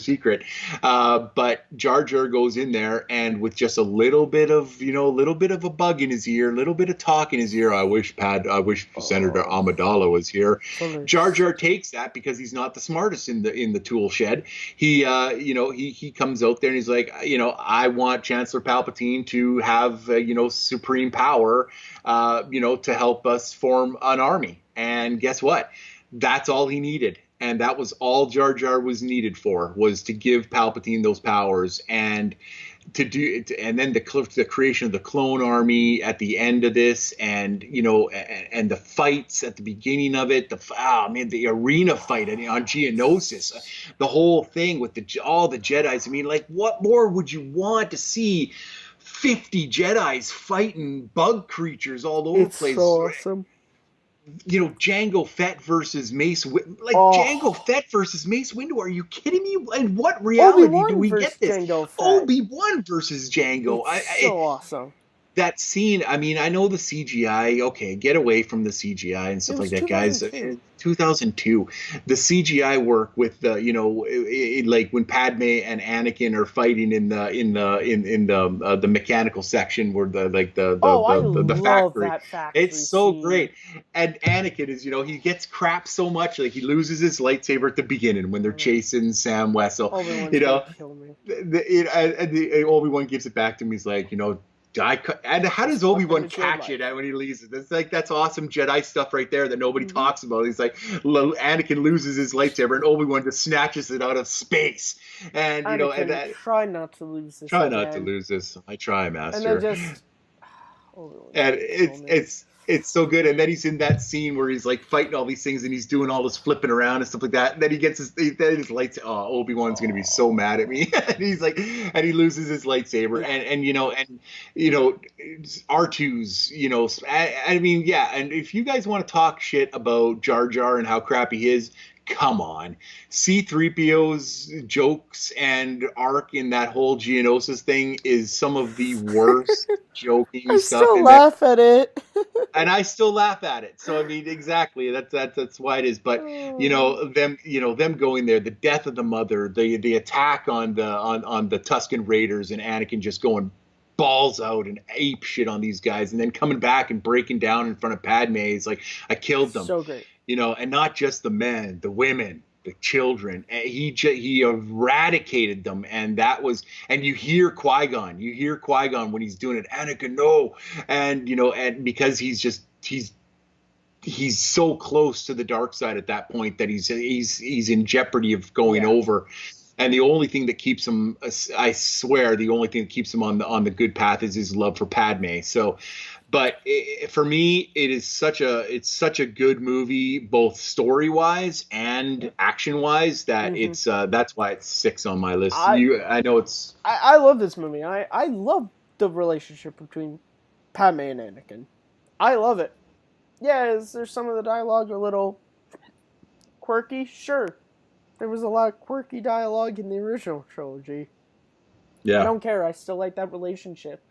B: secret. But Jar Jar goes in there, and with just a little bit of a bug in his ear, a little bit of talk in his ear. I wish Senator Amidala was here. Jar Jar takes that, because he's not the smartest in the tool shed. He comes out there and he's like, I want Chancellor Palpatine to have, supreme power, to help us form an army. And guess what? That's all he needed. And that was all Jar Jar was needed for, was to give Palpatine those powers, and and then the creation of the clone army at the end of this, and and the fights at the beginning of it, the arena fight on Geonosis, the whole thing with all the Jedis. I mean, like, what more would you want to see? 50 Jedis fighting bug creatures all over the place.
A: It's so awesome.
B: Jango Fett versus Jango
A: Oh,
B: Fett versus Mace Windu. Are you kidding me? In what reality do
A: Obi-Wan
B: we
A: versus
B: get this?
A: Jango Fett.
B: Obi-Wan versus Jango.
A: It's so awesome.
B: That scene, I mean, I know the CGI, okay, get away from the CGI and
A: It
B: stuff like
A: was
B: that, guys.
A: 2002.
B: 2002. The CGI work with the, like when Padme and Anakin are fighting in the mechanical section where
A: Oh, I
B: the
A: love
B: factory.
A: that
B: It's
A: factory
B: so
A: scene.
B: great. And Anakin is, he gets crap so much, like he loses his lightsaber at the beginning when they're chasing Sam Wessel.
A: Obi-Wan's
B: You
A: gonna
B: know,
A: kill me.
B: Obi-Wan gives it back to him. He's like, and how
A: Just
B: does
A: fucking
B: Obi-Wan
A: with your
B: catch
A: life.
B: it when he leaves? It's like that's awesome Jedi stuff right there that nobody
A: Hmm.
B: talks about. He's like Anakin loses his lightsaber and Obi-Wan just snatches it out of space. And and
A: Anakin,
B: that
A: try not to lose this
B: try not to
A: again.
B: lose this. I try,
A: And then
B: Master.
A: just Obi-Wan's
B: And
A: gonna kill me.
B: it's so good. And then he's in that scene where he's like fighting all these things and he's doing all this flipping around and stuff like that. And then he gets his lights. Oh, Obi-Wan's gonna be so
A: Oh.
B: mad at me. And he's like, and he loses his lightsaber.
A: Yeah.
B: And R2's. I mean, yeah. And if you guys want to talk shit about Jar Jar and how crappy he is, come on. C3PO's jokes and arc in that whole Geonosis thing is some of the worst joking
A: I
B: stuff
A: still
B: in that,
A: laugh at it.
B: and I still laugh at it. So I mean, exactly, that's why it is. But
A: Oh.
B: them going there, the death of the mother, the attack on the Tusken Raiders, and Anakin just going balls out and ape shit on these guys, and then coming back and breaking down in front of Padme. He's like, I killed them,
A: So great.
B: and not just the men, the women, the children. He eradicated them, and that was. And you hear Qui-Gon when he's doing it. Anakin, no, and because he's so close to the dark side at that point that he's in jeopardy of going
A: Yeah.
B: over. And the only thing that keeps him, I swear, the only thing that keeps him on the good path is his love for Padme. So, but for me, it's such a good movie, both story wise and action wise, that that's why it's 6 on my list. I know it's.
A: I love this movie. I love the relationship between Padme and Anakin. I love it. Yeah, is there some of the dialogue a little quirky? Sure. There was a lot of quirky dialogue in the original trilogy. I don't care. I still like that relationship.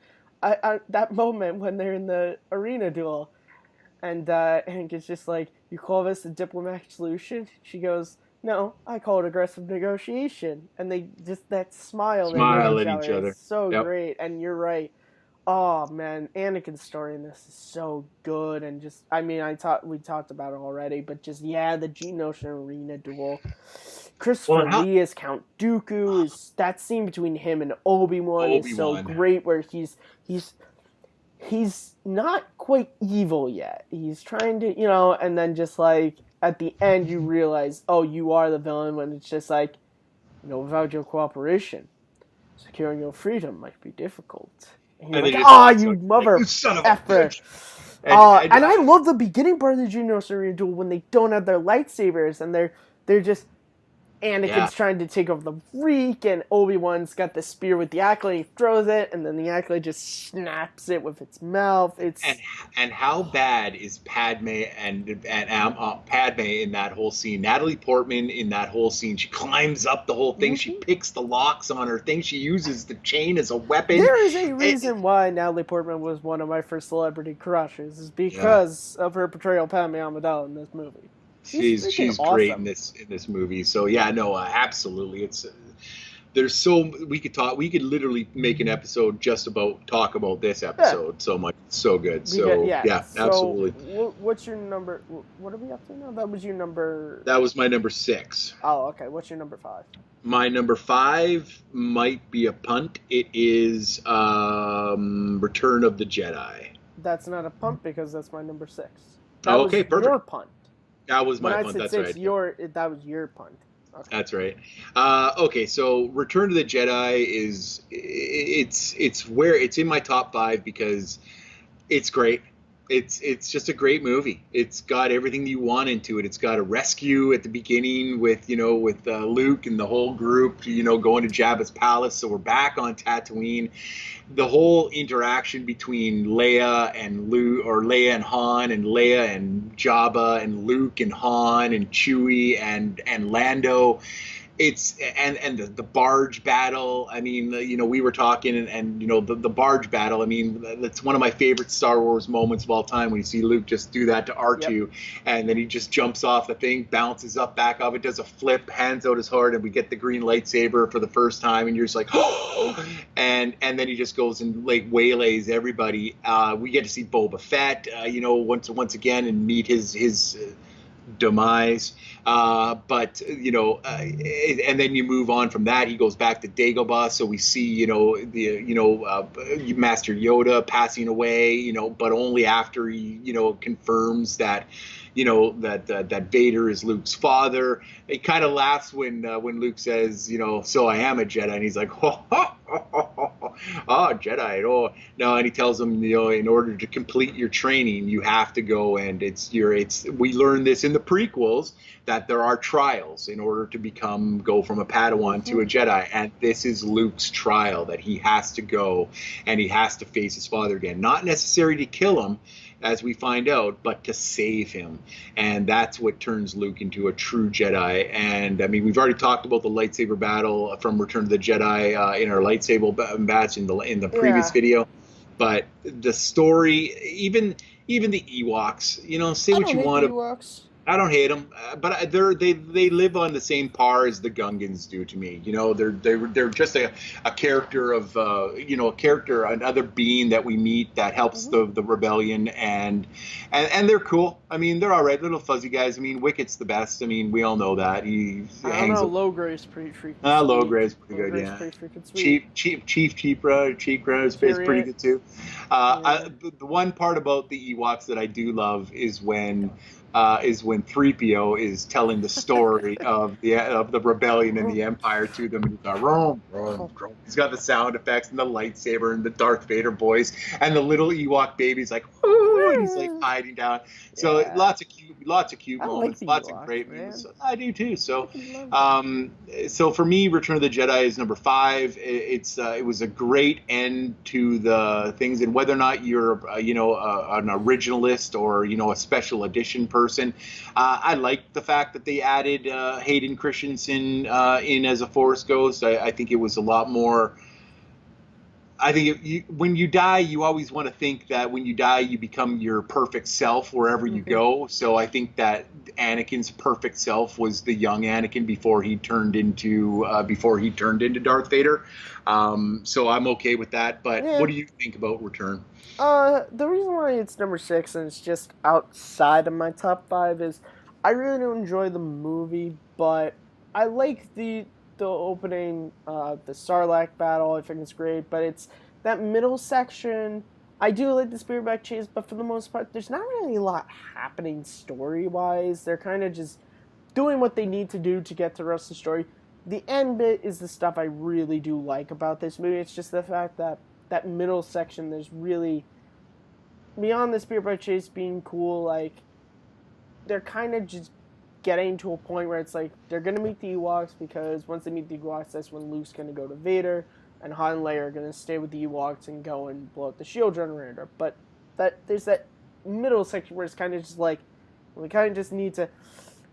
A: That moment when they're in the arena duel, and Anakin's just like, "You call this a diplomatic solution?" She goes, "No, I call it aggressive negotiation." And they just that smile they
B: Smile
A: give
B: at
A: each
B: each
A: other
B: other.
A: is so
B: Yep.
A: great. And you're right. Oh man, Anakin's story in this is so good, and just we talked about it already, but just the Geonosian arena duel. Christopher Lee as Count Dooku is that scene between him and Obi-Wan is so great, where he's not quite evil yet. He's trying to, and then just like at the end you realize, oh, you are the villain, when it's just like, without your cooperation, securing your freedom might be difficult. And you're like, you mother
B: you son of
A: effer. And I love the beginning part of the Geonosian duel when they don't have their lightsabers and they're just Anakin's trying to take over the Reek, and Obi-Wan's got the spear with the acolyte, he throws it, and then the acolyte just snaps it with its mouth.
B: And how bad is Padme and Padme in that whole scene? Natalie Portman in that whole scene, she climbs up the whole thing, she picks the locks on her thing, she uses the chain as a weapon.
A: There is a reason why Natalie Portman was one of my first celebrity crushes, is because of her portrayal of Padme Amidala in this movie.
B: She's
A: awesome.
B: great in this movie. So yeah, no, absolutely. It's we could literally make an episode just talk about this episode so much. It's so good. So absolutely.
A: What's your number? What are we up to now? That was your number.
B: That was my number 6.
A: Oh, okay. What's your number 5?
B: My number 5 might be a punt. It is Return of the Jedi.
A: That's not a punt because that's my number 6.
B: Okay, perfect.
A: Your punt.
B: That was my punt. That's right.
A: That was your punt.
B: Okay. That's right. Okay, so Return to the Jedi it's in my top 5 because it's great. It's just a great movie. It's got everything you want into it. It's got a rescue at the beginning with Luke and the whole group going to Jabba's palace. So we're back on Tatooine. The whole interaction between Leia and Luke, or Leia and Han, and Leia and Jabba, and Luke and Han and Chewie and Lando. It's and the barge battle. I mean, we were talking, and the barge battle. I mean, that's one of my favorite Star Wars moments of all time, when you see Luke just do that to R2. Yep. And then he just jumps off the thing, bounces up, back off, it does a flip, hands out his heart, and we get the green lightsaber for the first time, and you're just like, oh, and then he just goes and like waylays everybody. We get to see Boba Fett, once again, and meet his demise. But and then you move on from that. He goes back to Dagobah, so we see Master Yoda passing away, but only after he confirms that that Vader is Luke's father. He kind of laughs when Luke says, so I am a Jedi, and he's like, Jedi, oh no, and he tells him, in order to complete your training, you have to go, and we learned this in the prequels, that there are trials in order to go from a Padawan to a Jedi, and this is Luke's trial, that he has to go and he has to face his father again. Not necessary to kill him, as we find out, but to save him. And that's what turns Luke into a true Jedi. And I mean, we've already talked about the lightsaber battle from Return of the Jedi in our lightsaber batch in the previous video. But the story, even the Ewoks, say what you want. I don't hate them, but they live on the same par as the Gungans do to me. They're just a character of another being that we meet that helps the rebellion, and they're cool. I mean, they're all right, little fuzzy guys. I mean, Wicket's the best. I mean, we all know that.
A: Logray's pretty freaking.
B: Logray's pretty good, yeah.
A: Pretty freaking sweet.
B: Chief Cheapra is pretty good too. The one part about the Ewoks that I do love is when 3PO is telling the story of the rebellion and the Empire to them, and he's like, rom, rom, rom. He's got the sound effects and the lightsaber and the Darth Vader voice, and the little Ewok baby's like, ooh, and he's like hiding down. So lots of cute moments, lots of great moments. I do too. So so for me, Return of the Jedi is number 5. It was a great end to the things, and whether or not you're an originalist or a special edition person, I like the fact that they added Hayden Christensen in as a Force Ghost. I think it was a lot more. I think when you die, you always want to think that when you die, you become your perfect self wherever you go. So I think that Anakin's perfect self was the young Anakin before he turned into Darth Vader. So I'm okay with that. But what do you think about Return?
A: The reason why it's number 6 and it's just outside of my top 5 is I really don't enjoy the movie, but I like the opening, the Sarlacc battle. I think it's great, but it's that middle section. I do like the Spearback chase, but for the most part, there's not really a lot happening story-wise. They're kind of just doing what they need to do to get to the rest of the story. The end bit is the stuff I really do like about this movie. It's just the fact that that middle section, there's really, beyond the Spearback chase being cool, like, they're kind of just getting to a point where it's like they're going to meet the Ewoks, because once they meet the Ewoks, that's when Luke's going to go to Vader, and Han and Leia are going to stay with the Ewoks and go and blow up the shield generator. But there's that middle section where it's kind of just like, we kind of just need to,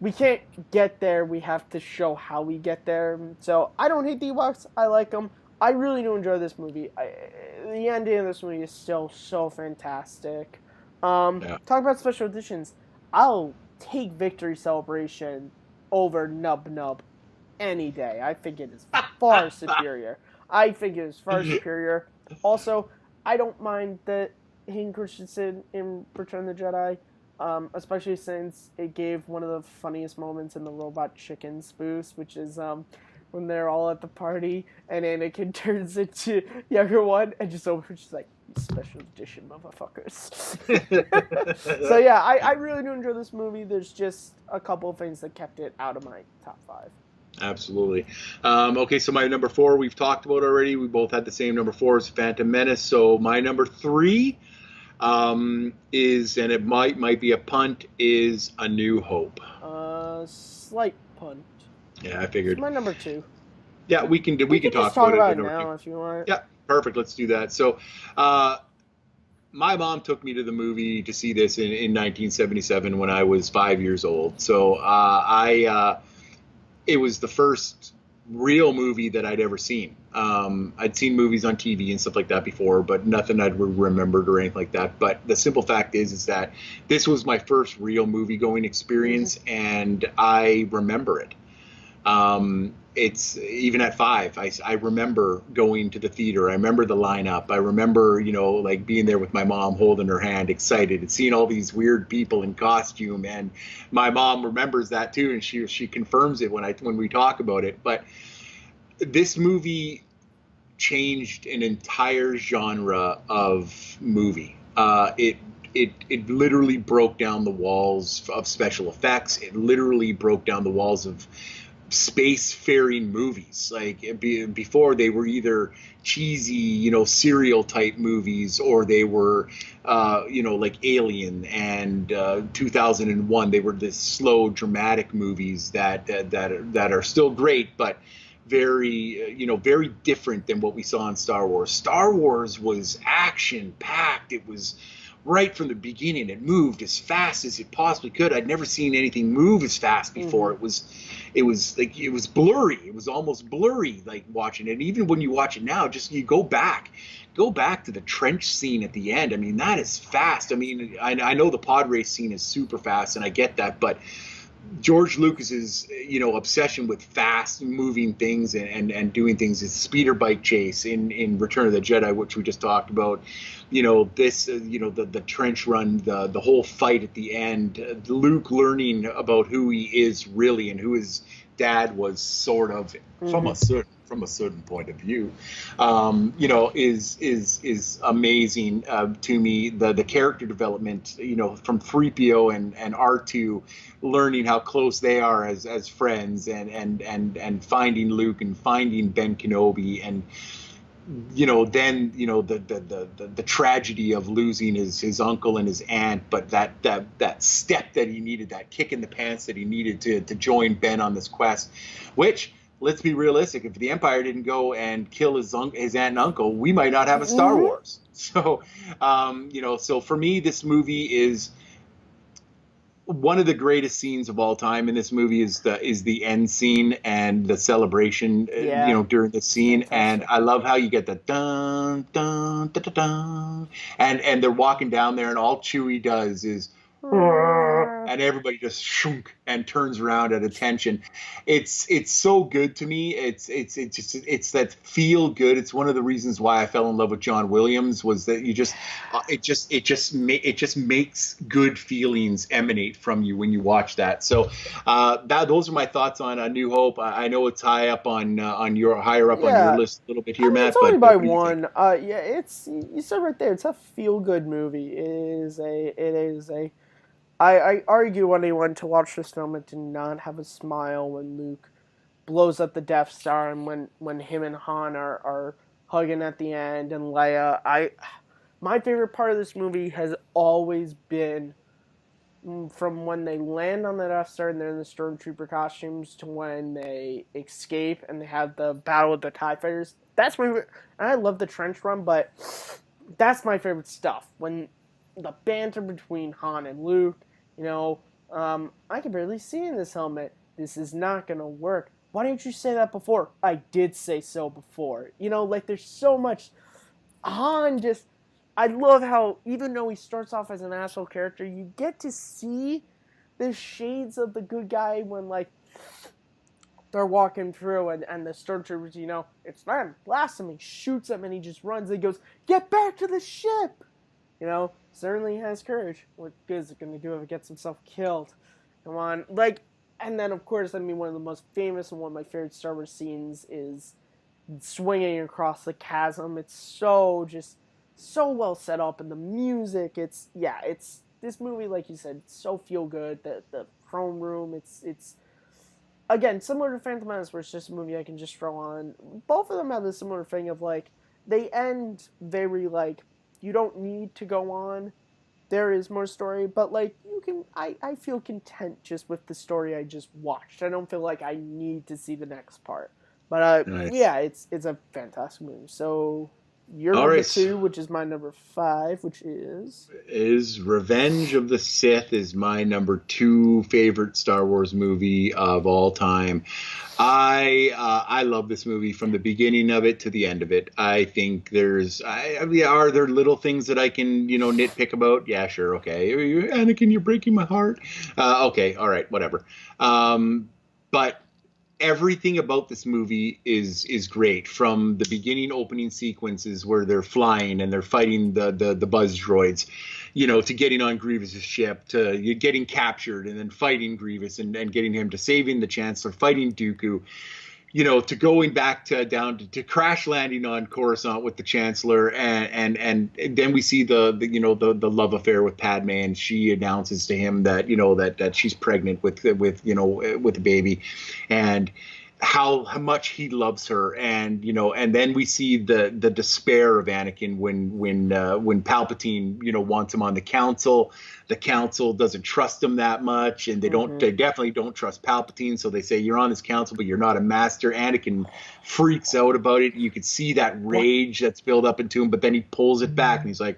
A: we can't get there, we have to show how we get there. So I don't hate the Ewoks, I like them. I really do enjoy this movie. The ending of this movie is still so fantastic. Talk about special editions. I'll take Victory Celebration over Nub Nub any day. I think it is far superior. Also, I don't mind the Hayden Christensen in Return of the Jedi, especially since it gave one of the funniest moments in the Robot Chicken spoof, which is when they're all at the party and Anakin turns into younger one and just over, she's like, special edition motherfuckers. So yeah, I really do enjoy this movie. There's just a couple of things that kept it out of my top 5.
B: Absolutely. Okay, so my number 4 we've talked about already. We both had the same number 4 as Phantom Menace. So my number 3 is, and it might be a punt, is A New Hope.
A: Slight punt.
B: Yeah, I
A: It's
B: figured.
A: my number two.
B: Yeah, we
A: We
B: can
A: can just
B: talk
A: talk
B: about it
A: about
B: at
A: it
B: number two.
A: now if you want.
B: Yeah, perfect. Let's do that. So, uh, my mom took me to the movie to see this in 1977 when I was 5 years old. So it was the first real movie that I'd ever seen. I'd seen movies on TV and stuff like that before, but nothing I'd remembered or anything like that. But the simple fact is that this was my first real movie going
A: Mm-hmm.
B: experience, and I remember it. It's even at 5, I remember going to the theater. I remember the lineup. I remember, like being there with my mom, holding her hand, excited, and seeing all these weird people in costume. And my mom remembers that too, and she confirms it when we talk about it. But this movie changed an entire genre of movie. It literally broke down the walls of special effects. It literally broke down the walls of spacefaring movies. Like before, they were either cheesy, serial type movies, or they were, like Alien and 2001. They were this slow, dramatic movies that are still great, but very, very different than what we saw in Star Wars. Star Wars was action packed. It was right from the beginning. It moved as fast as it possibly could. I'd never seen anything move as fast before.
A: Mm-hmm.
B: It was blurry. It was almost blurry, like watching it. And even when you watch it now, just you go back to the trench scene at the end. I mean, that is fast. I mean, I know the pod race scene is super fast, and I get that, but George Lucas's obsession with fast moving things and doing things, his speeder bike chase in Return of the Jedi, which we just talked about, this the trench run, the whole fight at the end, Luke learning about who he is really and who his dad was, sort of,
A: Mm-hmm.
B: from a certain point of view, is amazing to me. The character development, from 3PO and R2, learning how close they are as friends, and finding Luke and finding Ben Kenobi, and then the tragedy of losing his uncle and his aunt, but that step that he needed, that kick in the pants that he needed to join Ben on this quest, which, let's be realistic, if the Empire didn't go and kill his aunt and uncle, we might not have a Star
A: Mm-hmm.
B: Wars. So so for me, this movie is one of the greatest scenes of all time. In this movie is the end scene and the celebration,
A: Yeah,
B: during the
A: it's
B: scene. And
A: fantastic.
B: I love how you get the dun dun dun dun, dun, and they're walking down there, and all Chewie does is and everybody just shunk and turns around at attention. It's so good to me. It's that feel good. It's one of the reasons why I fell in love with John Williams, was that it just makes good feelings emanate from you when you watch that. So those are my thoughts on A New Hope. I know it's higher up on your
A: Yeah,
B: list a little bit
A: I
B: here,
A: mean it's
B: Matt.
A: only
B: But
A: by
B: what do you think?
A: one. Yeah, it's you said right there. It's a feel good movie. It is a. I argue anyone to watch this film and to not have a smile when Luke blows up the Death Star, and when him and Han are hugging at the end, and Leia. My favorite part of this movie has always been from when they land on the Death Star and they're in the Stormtrooper costumes to when they escape and they have the battle with the TIE Fighters. That's my favorite. And I love the trench run, but that's my favorite stuff. When the banter between Han and Luke, I can barely see in this helmet. This is not going to work. Why didn't you say that before? I did say so before. Like there's so much. Han just. I love how, even though he starts off as an asshole character, you get to see the shades of the good guy when, like, they're walking through and the stormtroopers, it's them, blast him, he shoots him, and he just runs and goes, get back to the ship! Certainly has courage. What good is it going to do if he gets himself killed? Come on. And then, of course, one of the most famous and one of my favorite Star Wars scenes is swinging across the chasm. It's so well set up, and the music. It's this movie, like you said, it's so feel good. The throne room. It's again similar to Phantom Menace, where it's just a movie I can just throw on. Both of them have this similar thing of like they end very like you don't need to go on. There is more story, but like you can, I feel content just with the story I just watched. I don't feel like I need to see the next part. But
B: Nice.
A: yeah, it's a fantastic movie. So your
B: All
A: number
B: right.
A: 2, which is my number 5, which
B: Is Revenge of the Sith is my number 2 favorite Star Wars movie of all time. I love this movie from the beginning of it to the end of it. I think I mean, are there little things that I can nitpick about? Yeah, sure, okay. Anakin, you're breaking my heart. Okay, all right, whatever. But everything about this movie is great, from the beginning opening sequences where they're flying and they're fighting the buzz droids, to getting on Grievous's ship, to you getting captured and then fighting Grievous and getting him, to saving the Chancellor, fighting Dooku, to going back to crash landing on Coruscant with the Chancellor, and then we see the love affair with Padme, and she announces to him that that she's pregnant with a baby, and how much he loves her, and then we see the despair of Anakin when Palpatine wants him on the council. The council doesn't trust him that much, and they definitely don't trust Palpatine, so they say, you're on this council but you're not a master. Anakin freaks out about it. You could see that rage that's built up into him, but then he pulls it back and he's like,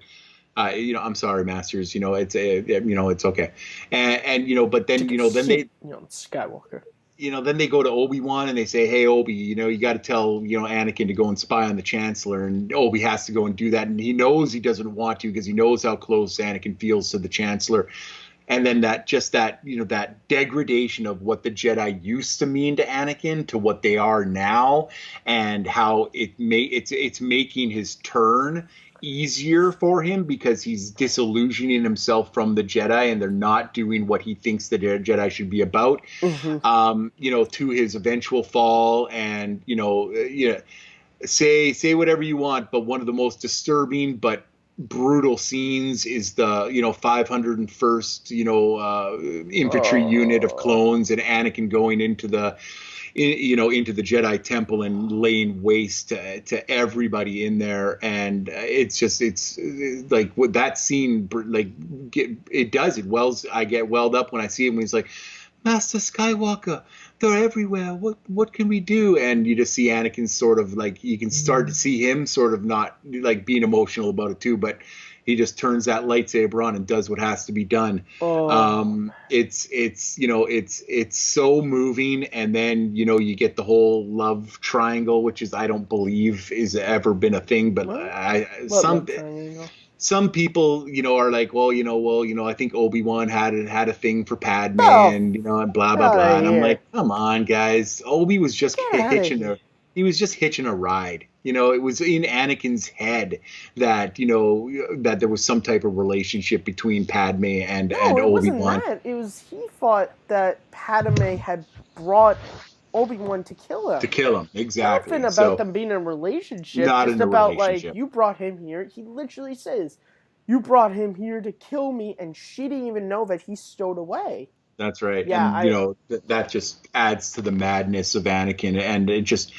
B: I'm sorry, masters, it's okay. And but then then they
A: Skywalker.
B: Then they go to Obi-Wan and they say, hey, Obi, you got to tell, Anakin to go and spy on the Chancellor. And Obi has to go and do that. And he knows he doesn't want to because he knows how close Anakin feels to the Chancellor. And then that degradation of what the Jedi used to mean to Anakin to what they are now, and how it's making his turn easier for him because he's disillusioning himself from the Jedi, and they're not doing what he thinks the Jedi should be about. To his eventual fall, and say whatever you want, but one of the most disturbing but brutal scenes is the 501st infantry unit of clones, and Anakin going into the Jedi Temple and laying waste to everybody in there. And it's like with that scene, like I get welled up when I see him when he's like, Master Skywalker, they're everywhere. What can we do? And you just see Anakin sort of like, you can start to see him sort of not like being emotional about it too, but he just turns that lightsaber on and does what has to be done. It's so moving. And then you get the whole love triangle, which is, I don't believe is ever been a thing, but some people, are like, well, I think Obi-Wan had a thing for Padme, and and blah blah blah. And I'm like, come on, guys. Obi was just hitching a ride. It was in Anakin's head that that there was some type of relationship between Padme and Obi-Wan.
A: It was he thought that Padme had brought Obi-Wan to kill him.
B: To kill him, exactly.
A: Nothing about them being in a relationship.
B: Not
A: just
B: in a
A: about
B: relationship.
A: Like, you brought him here. He literally says, "You brought him here to kill me," and she didn't even know that he stowed away.
B: That's right.
A: Yeah,
B: and that just adds to the madness of Anakin, and it just.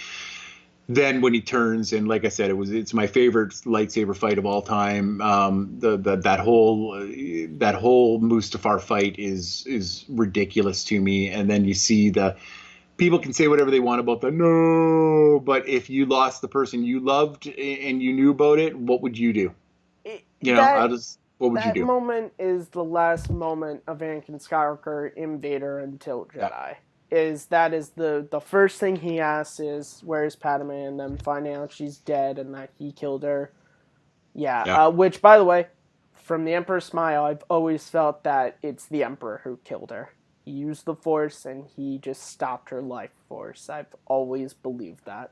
B: Then when he turns, and like I said, it's my favorite lightsaber fight of all time. That whole Mustafar fight is ridiculous to me. And then you see people can say whatever they want about but if you lost the person you loved and you knew about it, what would you do? What would you do? That
A: moment is the last moment of Anakin Skywalker in Vader until Jedi. Yeah. That is the first thing he asks is, where's Padme? And then finding out she's dead and that he killed her. Yeah. Which, by the way, from the Emperor's Smile, I've always felt that it's the Emperor who killed her. He used the Force and he just stopped her life force. I've always believed that.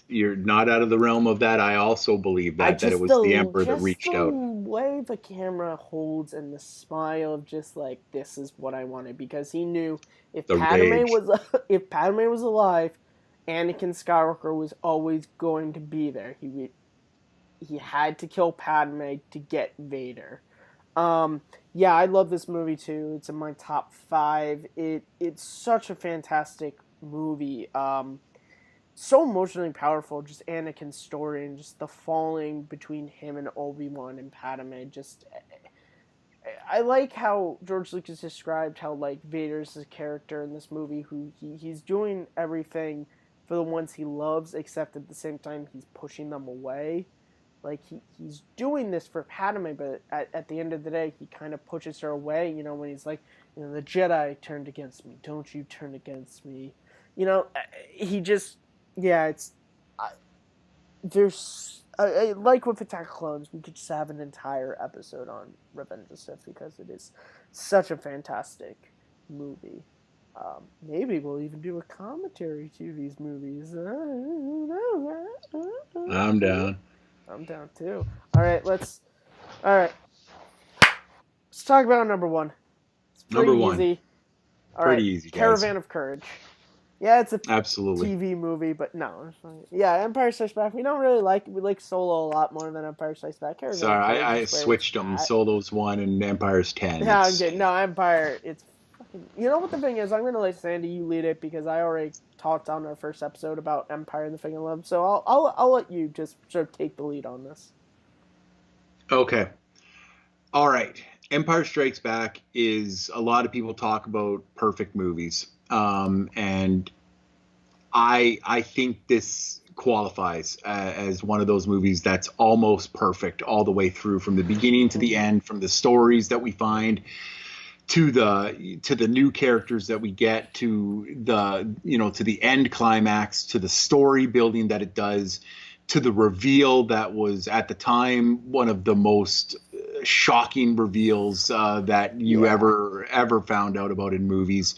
B: You're not out of the realm of that. I also believe that it was the Emperor that reached out. The
A: way the camera holds and the smile of just like, this is what I wanted, because he knew if Padme was alive, Anakin Skywalker was always going to be there. He had to kill Padme to get Vader. I love this movie too. It's in my top 5. It's such a fantastic movie. so emotionally powerful. Just Anakin's story and just the falling between him and Obi-Wan and Padme. Just I like how George Lucas described how like Vader's a character in this movie who he's doing everything for the ones he loves, except at the same time he's pushing them away. Like he's doing this for Padme, but at the end of the day, he kind of pushes her away. You know, when he's like, you know, the Jedi turned against me. Don't you turn against me? You know, he just, yeah, it's there's like with Attack of Clones, we could just have an entire episode on Revenge of the Sith because it is such a fantastic movie. Maybe we'll even do a commentary to these movies.
B: I'm down.
A: I'm down too. All right, let's talk about number one. It's pretty
B: Number one.
A: easy. All
B: Pretty
A: right,
B: easy, guys.
A: Caravan of Courage. Yeah, it's a
B: Absolutely.
A: TV movie, but no. Yeah, Empire Strikes Back. We don't really like it. We like Solo a lot more than Empire Strikes Back. Caravan
B: Sorry,
A: of Courage
B: I
A: is where
B: switched
A: it's
B: them.
A: at.
B: Solo's 1 and Empire's 10.
A: Yeah, I'm good. No, Empire. It's fucking. You know what the thing is? I'm gonna let Sandy you lead it because I already talked on our first episode about Empire and the Thing I Love. So I'll let you just sort of take the lead on this.
B: Okay. All right. Empire Strikes Back is, a lot of people talk about perfect movies. And I think this qualifies as one of those movies that's almost perfect all the way through, from the beginning to the end, from the stories that we find to the new characters that we get, to the end climax, to the story building that it does, to the reveal that was at the time one of the most shocking reveals that you ever found out about in movies.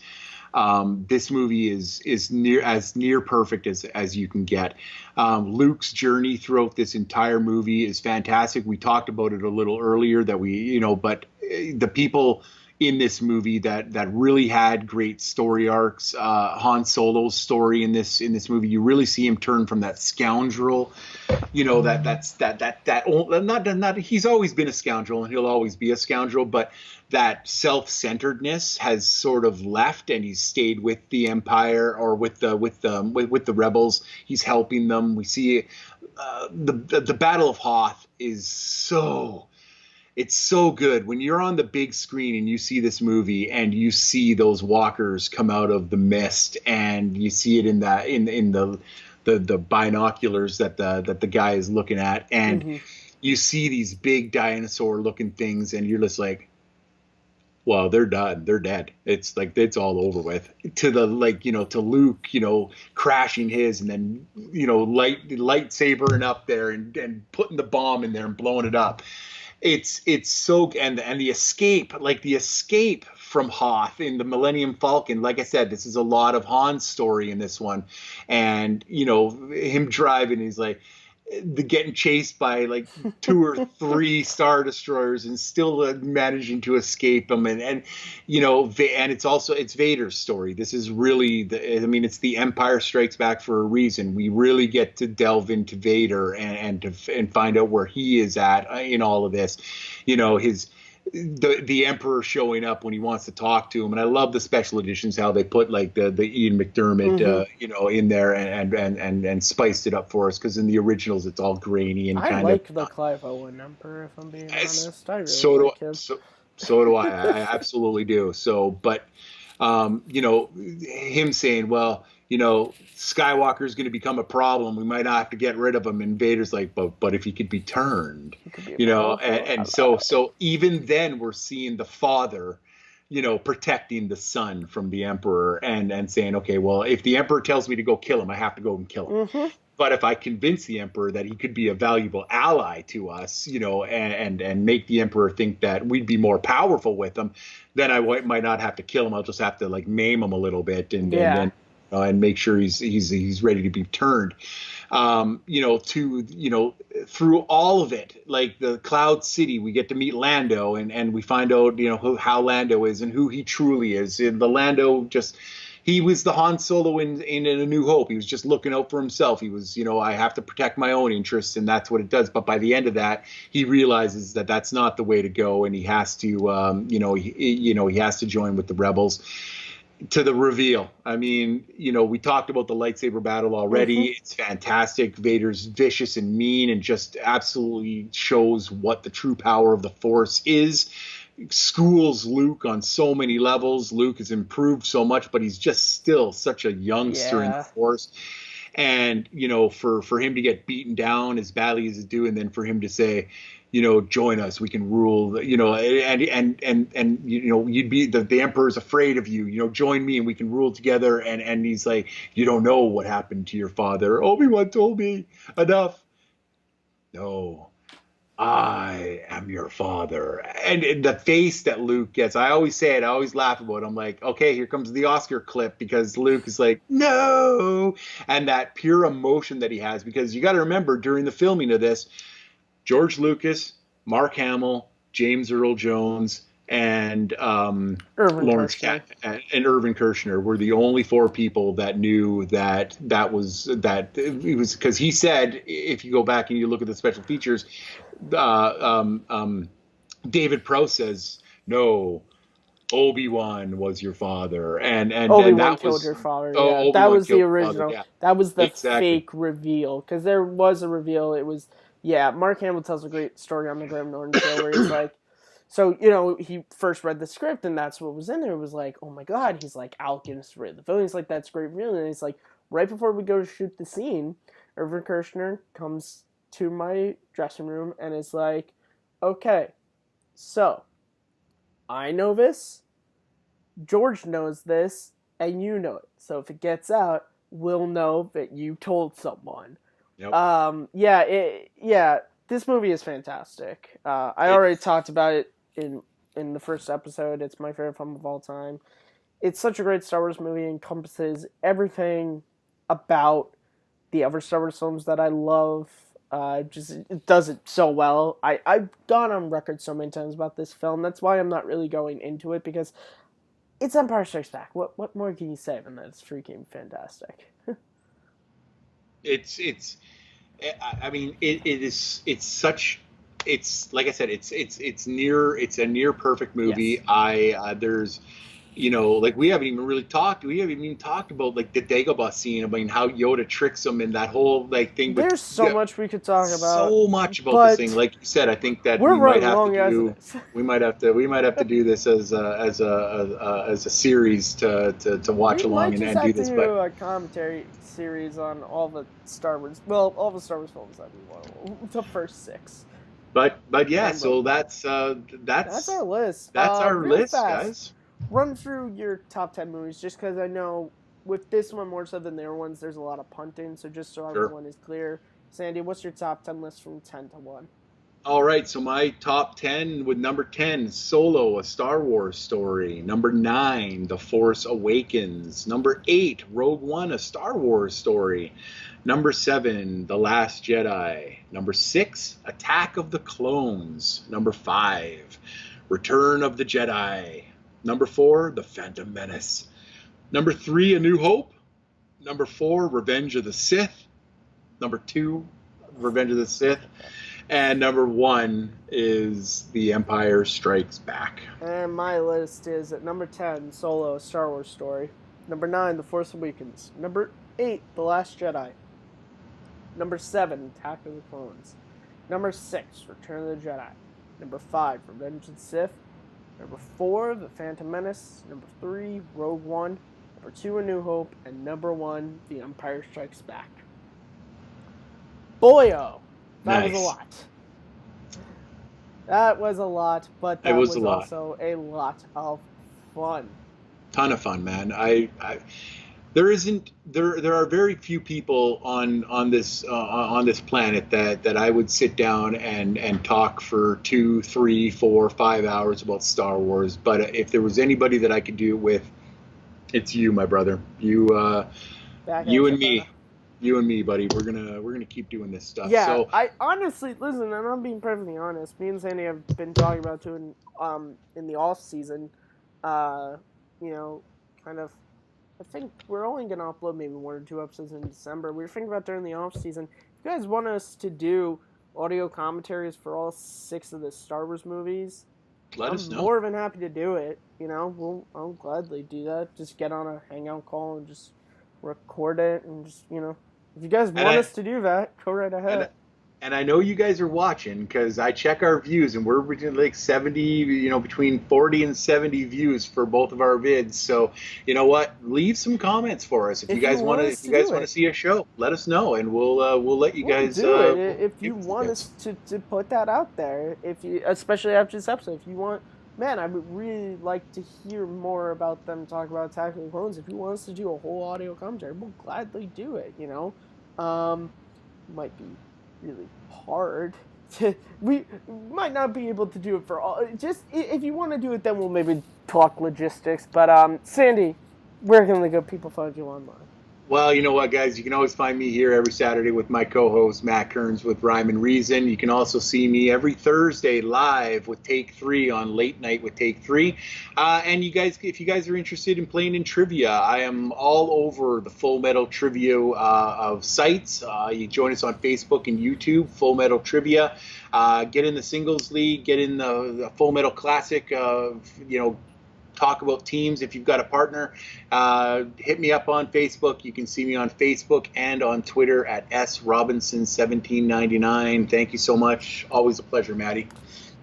B: This movie is near perfect as you can get. Luke's journey throughout this entire movie is fantastic. We talked about it a little earlier but the people in this movie that really had great story arcs. Han Solo's story in this movie, you really see him turn from that scoundrel, not he's always been a scoundrel and he'll always be a scoundrel, but that self-centeredness has sort of left and he's stayed with the Empire or with the rebels. He's helping them. We see the Battle of Hoth is it's so good when you're on the big screen and you see this movie and you see those walkers come out of the mist and you see it in the binoculars that the guy is looking at, and you see these big dinosaur looking things and you're just like, well, they're done. They're dead. It's like, it's all over with. To Luke, crashing his and then, lightsabering up there and putting the bomb in there and blowing it up. It's so, and the escape from Hoth in the Millennium Falcon. Like I said, this is a lot of Han's story in this one, and him driving, he's like getting chased by like 2 or 3 Star Destroyers and still managing to escape them, and it's Vader's story. This is really it's the Empire Strikes Back for a reason. We really get to delve into Vader and find out where he is at in all of this. The Emperor showing up when he wants to talk to him, and I love the special editions, how they put like the Ian McDermott in there and spiced it up for us, because in the originals it's all grainy and
A: I like the Clive Owen Emperor, if I'm being honest. I really like him.
B: So do I. I absolutely do. So, but him saying, well, Skywalker's going to become a problem. We might not have to get rid of him. And Vader's like, but if he could be turned, so even then we're seeing the father, protecting the son from the Emperor and saying, okay, well, if the Emperor tells me to go kill him, I have to go and kill him. But if I convince the Emperor that he could be a valuable ally to us, and make the Emperor think that we'd be more powerful with him, then I might not have to kill him. I'll just have to like maim him a little bit and make sure he's ready to be turned. Through all of it, like the Cloud City, we get to meet Lando and we find out, how Lando is and who he truly is. And the Lando he was the Han Solo in A New Hope. He was just looking out for himself. He was, I have to protect my own interests, and that's what it does. But by the end of that, he realizes that that's not the way to go, and he has to, he has to join with the rebels. to the reveal. I mean, we talked about the lightsaber battle already.
A: Mm-hmm.
B: It's fantastic. Vader's vicious and mean and just absolutely shows what the true power of the Force is. Schools Luke on so many levels. Luke has improved so much, but he's just still such a youngster in the
A: Yeah.
B: Force. And for him to get beaten down as badly as he do, and then for him to say, join us, we can rule, and you'd be the emperor's afraid of you, join me and we can rule together. And he's like, you don't know what happened to your father. Obi-Wan told me. Enough. No, I am your father. And the face that Luke gets, I always say it, I always laugh about it. I'm like, okay, here comes the Oscar clip, because Luke is like, no. And that pure emotion that he has, because you got to remember, during the filming of this, George Lucas, Mark Hamill, James Earl Jones, and
A: Irvin
B: Lawrence
A: Kershner.
B: and Irvin Kershner were the only four people that knew that it was, because he said, if you go back and you look at the special features, David Prowse says, no, Obi-Wan was your father, and
A: Obi-Wan
B: that
A: killed
B: was,
A: your father.
B: oh,
A: Yeah, that
B: Obi-Wan
A: was the
B: killed your father.
A: original.
B: Yeah,
A: That was the
B: exactly.
A: fake reveal, because there was a reveal. It was, yeah. Mark Hamill tells a great story on the Graham Norton show where he's like, so he first read the script and that's what was in there. It was like, oh my god. He's like, Alkin's read the film. He's like, that's great reveal. And he's like, right before we go to shoot the scene, Irvin Kershner comes to my dressing room and is like, okay, so I know this. George knows this, and you know it. So if it gets out, we'll know that you told someone.
B: Yep.
A: Yeah. This movie is fantastic. I already talked about it in the first episode. It's my favorite film of all time. It's such a great Star Wars movie. It encompasses everything about the other Star Wars films that I love. It does it so well. I've gone on record so many times about this film. That's why I'm not really going into it, because it's Empire Strikes Back. What more can you say than that? It's freaking fantastic.
B: it's I mean, it's such, it's like I said, it's a near perfect movie.
A: Yes.
B: There's, like we haven't even talked about like the Dagobah scene. I mean, how Yoda tricks him and that whole like thing with,
A: There's so much we could talk about.
B: so much about this thing.
A: But
B: Like you said, I think that
A: we're running long as it is.
B: we might have to do this as a series to watch
A: We
B: along
A: might just
B: and do
A: have to
B: this.
A: do
B: But
A: a commentary series on all the Star Wars. Well, all the Star Wars films that we want. The first 6.
B: yeah,
A: And
B: so
A: that's our list.
B: that's our
A: Real
B: list,
A: fast,
B: guys.
A: run through your top 10 movies, just because I know with this one more so than the other ones, there's a lot of punting. So just so
B: Sure.
A: everyone is clear, Sandy, what's your top 10 list from 10 to 1?
B: All right, so my top 10, with number 10, Solo, a Star Wars story. Number 9, The Force Awakens. Number 8, Rogue One, a Star Wars story. Number 7, The Last Jedi. Number 6, Attack of the Clones. Number 5, Return of the Jedi. Number 4, The Phantom Menace. Number 3, A New Hope. Number 4, Revenge of the Sith. Number 2, Revenge of the Sith. And number 1 is The Empire Strikes Back.
A: And my list is at number 10, Solo, a Star Wars story. Number 9, The Force Awakens. Number 8, The Last Jedi. Number 7, Attack of the Clones. Number 6, Return of the Jedi. Number 5, Revenge of the Sith. Number 4, The Phantom Menace. Number 3, Rogue One. Number 2, A New Hope. And number 1, The Empire Strikes Back. Boyo! That
B: Nice.
A: was a lot. That was a lot, but that was also a lot of fun.
B: Ton of fun, man. There are very few people on this planet that I would sit down and talk for 2, 3, 4, 5 hours about Star Wars. But if there was anybody that I could do it with, it's you, my brother. You and me. You and me, buddy. We're gonna keep doing this stuff.
A: Yeah,
B: So
A: I honestly listen, and I'm being perfectly honest. Me and Sandy have been talking about doing in the off season, kind of. I think we're only gonna upload maybe 1 or 2 episodes in December. We were thinking about during the off season. If you guys want us to do audio commentaries for all 6 of the Star Wars movies,
B: let us know.
A: more than happy to do it. You know, I'll gladly do that. Just get on a hangout call and just record it, and just, you know, if you guys want us to do that, go right ahead.
B: And I know you guys are watching because I check our views and we're between like 70, you know, between 40 and 70 views for both of our vids. So, you know what? Leave some comments for us if you guys want to. If you guys want to see a show, let us know and we'll let you guys
A: do it. If you want us to put that out there, if you, especially after this episode, if you want, man, I would really like to hear more about them talk about Attack of the Clones. If you want us to do a whole audio commentary, we'll gladly do it. You know, might be really hard. We might not be able to do it for all. Just if you want to do it, then we'll maybe talk logistics. But Sandy, where can the good people find you online?
B: Well, you know what, guys? You can always find me here every Saturday with my co-host, Matt Kearns with Rhyme and Reason. You can also see me every Thursday live with Take 3 on Late Night with Take 3. And you guys, if you guys are interested in playing in trivia, I am all over the Full Metal Trivia of sites. You join us on Facebook and YouTube, Full Metal Trivia. Get in the Singles League, get in the Full Metal Classic, you know, talk about teams. If you've got a partner, hit me up on Facebook. You can see me on Facebook and on Twitter at srobinson1799. Thank you so much. Always a pleasure, Maddie.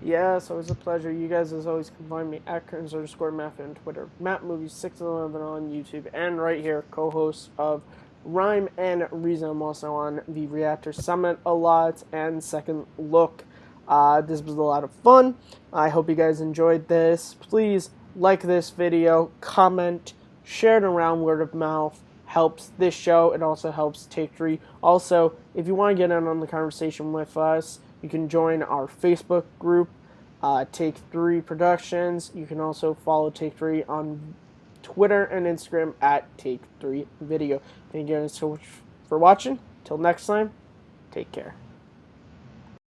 A: Yes, always a pleasure. You guys, as always, can find me at Kearns_Matthew on Twitter, MattMovies611 on YouTube, and right here, co-host of Rhyme and Reason. I'm also on the Reactor Summit a lot and Second Look. This was a lot of fun. I hope you guys enjoyed this. Please like this video, comment, share it around. Word of mouth helps this show. It also helps Take 3. Also, if you want to get in on the conversation with us, you can join our Facebook group, Take 3 Productions. You can also follow Take 3 on Twitter and Instagram at Take 3 Video. Thank you guys so much for watching. Till next time, take care.